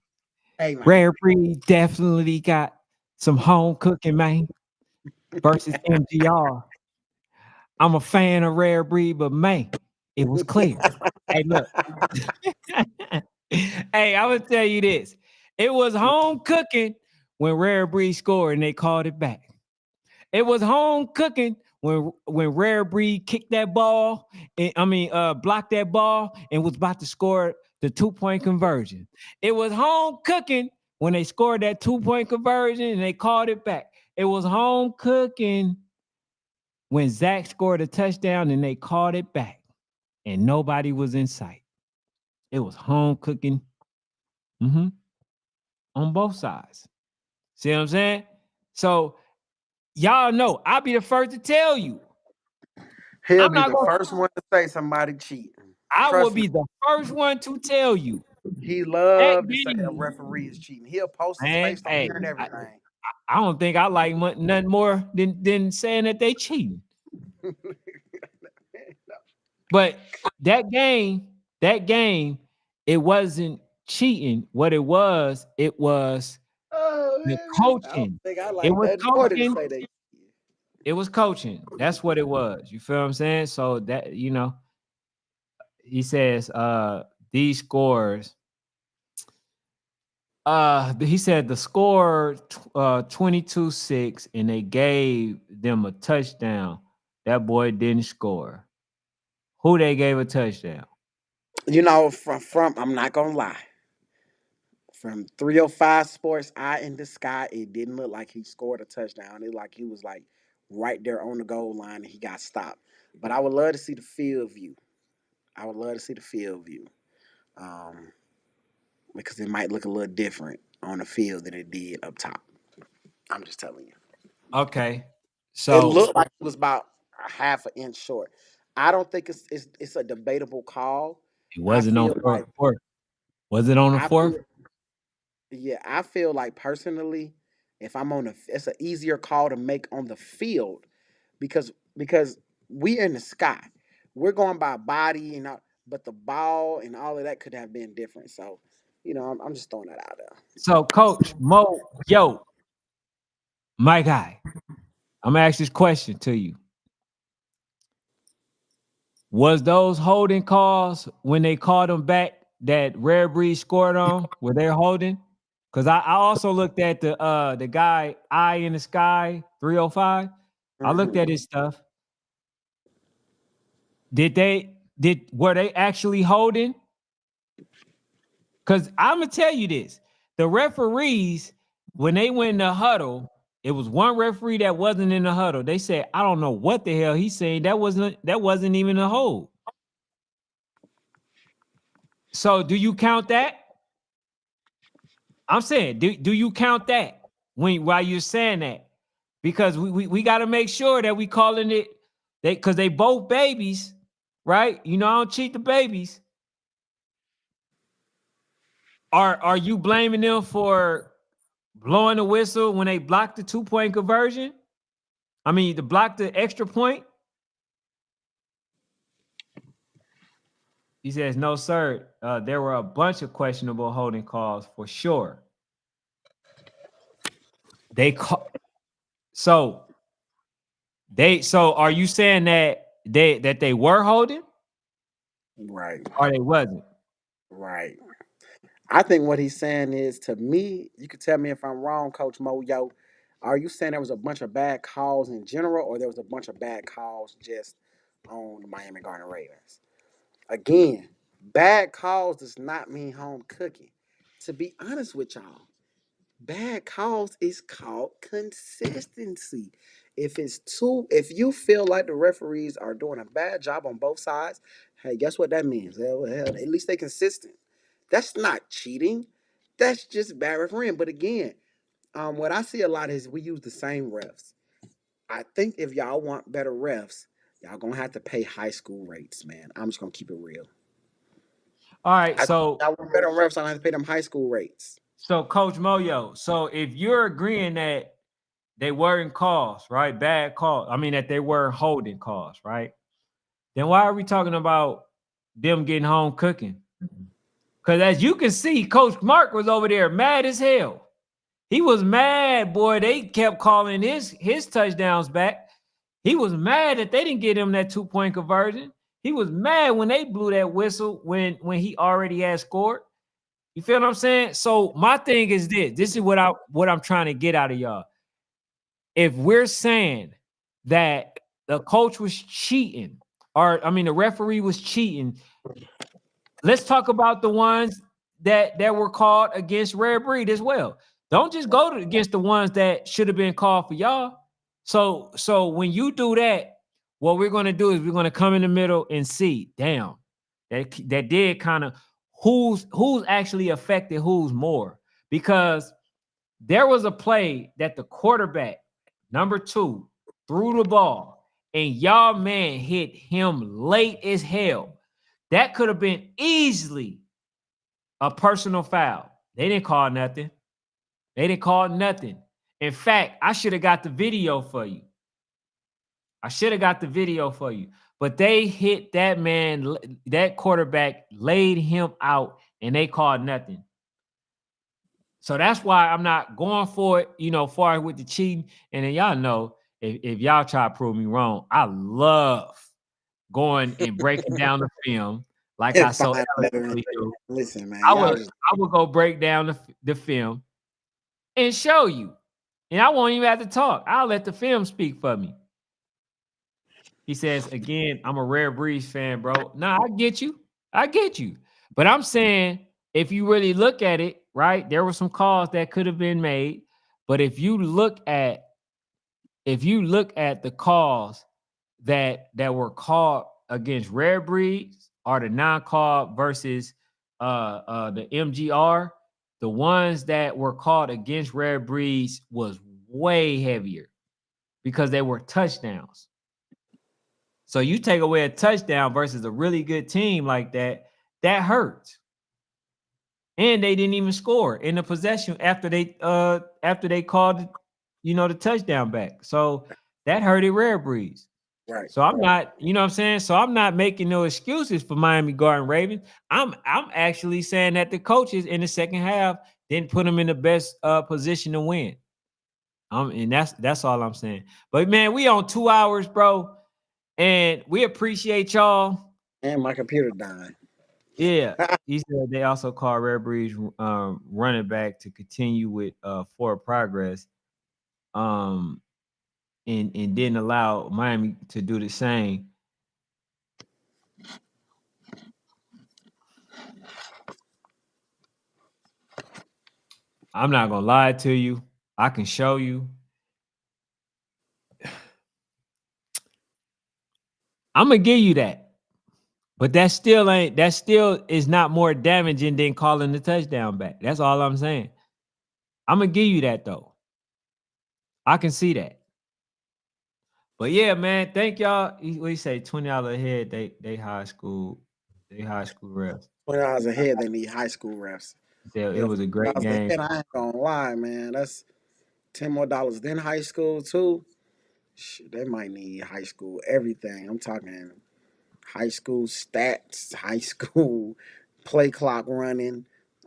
Hey man, Rare Breed definitely got some home cooking, man. Versus MGR. I'm a fan of Rare Breed, but man, it was clear. Hey, look. Hey, I would tell you this. It was home cooking when Rare Breed scored and they called it back. It was home cooking when Rare Breed kicked that ball, blocked that ball and was about to score the 2-point conversion. It was home cooking when they scored that 2-point conversion and they called it back. It was home cooking when Zach scored a touchdown and they called it back and nobody was in sight. It was home cooking on both sides. See what I'm saying? So y'all know, I'll be the first to tell you. He'll I'm be not the gonna, first one to say somebody cheating. I will Trust be me. the first one to tell you He that loved to say a game, referee is cheating. He'll post his man. face on Hey, here and everything. I don't think I like nothing more than saying that they cheating. But that game, it wasn't cheating. What it was Oh the man, I don't coaching. think I It like was nothing more than coaching. say they. It was coaching. That's what it was. You feel what I'm saying? So that, he says these scores. He said the score 22-6 and they gave them a touchdown. That boy didn't score. Who they gave a touchdown? From I'm not gonna lie. From 305 Sports Eye in the Sky, it didn't look like he scored a touchdown. It like he was like right there on the goal line and he got stopped. But I would love to see the field view. I would love to see the field view. Um, because it might look a little different on the field than it did up top. I'm just telling you. Okay. It So looked like it was about a half an inch short. I don't think it's a debatable call. it I wasn't on feel like fourth. Was it on the I fourth? feel Yeah, I feel like personally, if I'm on it's an easier call to make on the field because we in the sky, we're going by body and all, but the ball and all of that could have been different. So, I'm just throwing that out there. So Coach Mo, my guy, I'm gonna ask this question to you. Was those holding calls when they called them back that Rare Breed scored on? Were they holding? Because I also looked at the guy Eye in the Sky 305. I looked at Mhm. his stuff. Were they actually holding? Because I'm gonna tell you this: the referees, when they went in the huddle, it was one referee that wasn't in the huddle. They said, "I don't know what the hell he's saying. That wasn't even a hold." So, do you count that? I'm saying, do you count that while you're saying that? Because we got to make sure that we calling it because they both babies, right? I don't cheat the babies. Are you blaming them for blowing the whistle when they blocked the 2-point conversion? I mean, to block the extra point? He says, no, sir. There were a bunch of questionable holding calls for sure. They call so are you saying that they were holding Right, or they wasn't? right. I think what he's saying is to me, you could tell me if I'm wrong, Coach Moyo. Are you saying there was a bunch of bad calls in general, or there was a bunch of bad calls just on the Miami Garden Raiders? Again, bad calls does not mean home cooking. To be honest with y'all, bad calls is called consistency. If you feel like the referees are doing a bad job on both sides, hey, guess what that means? Hell, at least they consistent. That's not cheating. That's just bad refereeing. But again, what I see a lot is we use the same refs. I think if y'all want better refs, y'all gonna have to pay high school rates, man. I'm just gonna keep it real. All right, I think so y'all want better refs, I have to pay them high school rates. Coach Moyo, so if you're agreeing that they weren't calls, right? Bad calls. I mean that they were holding calls, right? Then why are we talking about them getting home cooking? Because as you can see, Coach Mark was over there mad as hell. He was mad, boy. They kept calling his touchdowns back. He was mad that they didn't get him that 2-point conversion. He was mad when they blew that whistle when he already had scored. You feel what I'm saying? So my thing is this. This is what I'm trying to get out of y'all. If we're saying that the coach was cheating, or I mean the referee was cheating, let's talk about the ones that were called against Rare Breed as well. Don't just go against the ones that should have been called for y'all. So when you do that, what we're going to do is we're going to come in the middle and see, damn, that did kind of who's actually affected who's more. Because there was a play that the quarterback, number 2, threw the ball, and y'all man hit him late as hell. That could have been easily a personal foul. They didn't call nothing. They didn't call nothing. In fact, I should have got the video for you. But they hit that man, that quarterback laid him out, and they called nothing. So that's why I'm not going for it, far with the cheating. And then y'all know, if y'all try to prove me wrong, I love going and breaking down the film like I so eloquently do. Listen, man. I would go break down the film and show you. And I won't even have to talk. I'll let the film speak for me. He says, again, I'm a Rare Breeds fan, bro. Nah, I get you. But I'm saying, if you really look at it, right, there were some calls that could have been made. But if you look at the calls that were called against Rare Breeds or the non-call versus the MGR, the ones that were called against Rare Breeds was way heavier because they were touchdowns. So you take away a touchdown versus a really good team like that hurts. And they didn't even score in the possession after they called the touchdown back. So that hurted Rare Breeds. Right. So I'm not, you know what I'm saying? So I'm not making no excuses for Miami Garden Ravens. I'm actually saying that the coaches in the second half didn't put them in the best position to win. And that's all I'm saying. But man, we on 2 hours, bro. And we appreciate y'all. And my computer died. Yeah. He said they also call Rare Breeds running back to continue with forward progress. And didn't allow Miami to do the same. I'm not gonna lie to you. I can show you. I'm gonna give you that. But that still is not more damaging than calling the touchdown back. That's all I'm saying. I'm gonna give you that though. I can see that. But yeah, man, thank y'all. We say $20 ahead. They high school refs. $20 ahead, they need high school refs. Yeah, it was a great game. Ahead, I ain't gonna lie, man. That's $10 more than high school too. Shit, they might need high school everything. I'm talking high school stats, high school play clock running.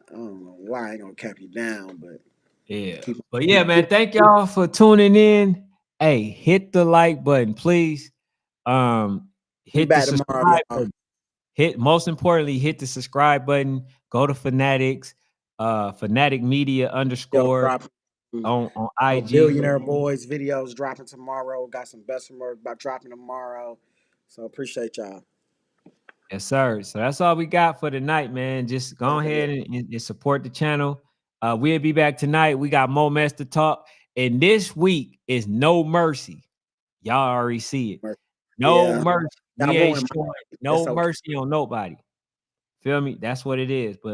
I don't know why I ain't gonna cap you down, but yeah. But yeah, man, thank y'all for tuning in. Hey, hit the like button, please. Hit the subscribe button. Most importantly, hit the subscribe button. Go to Fanatics, Fanatic Media _ on IG. Billionaire Boys videos dropping tomorrow. Got some Bessemer about dropping tomorrow. So appreciate y'all. Yes, sir. So that's all we got for tonight, man. Just go ahead and support the channel. We'll be back tonight. We got more mess to talk. And this week is No Mercy. Y'all already see it. No mercy. We ain't showing no mercy on nobody. Feel me? That's what it is. But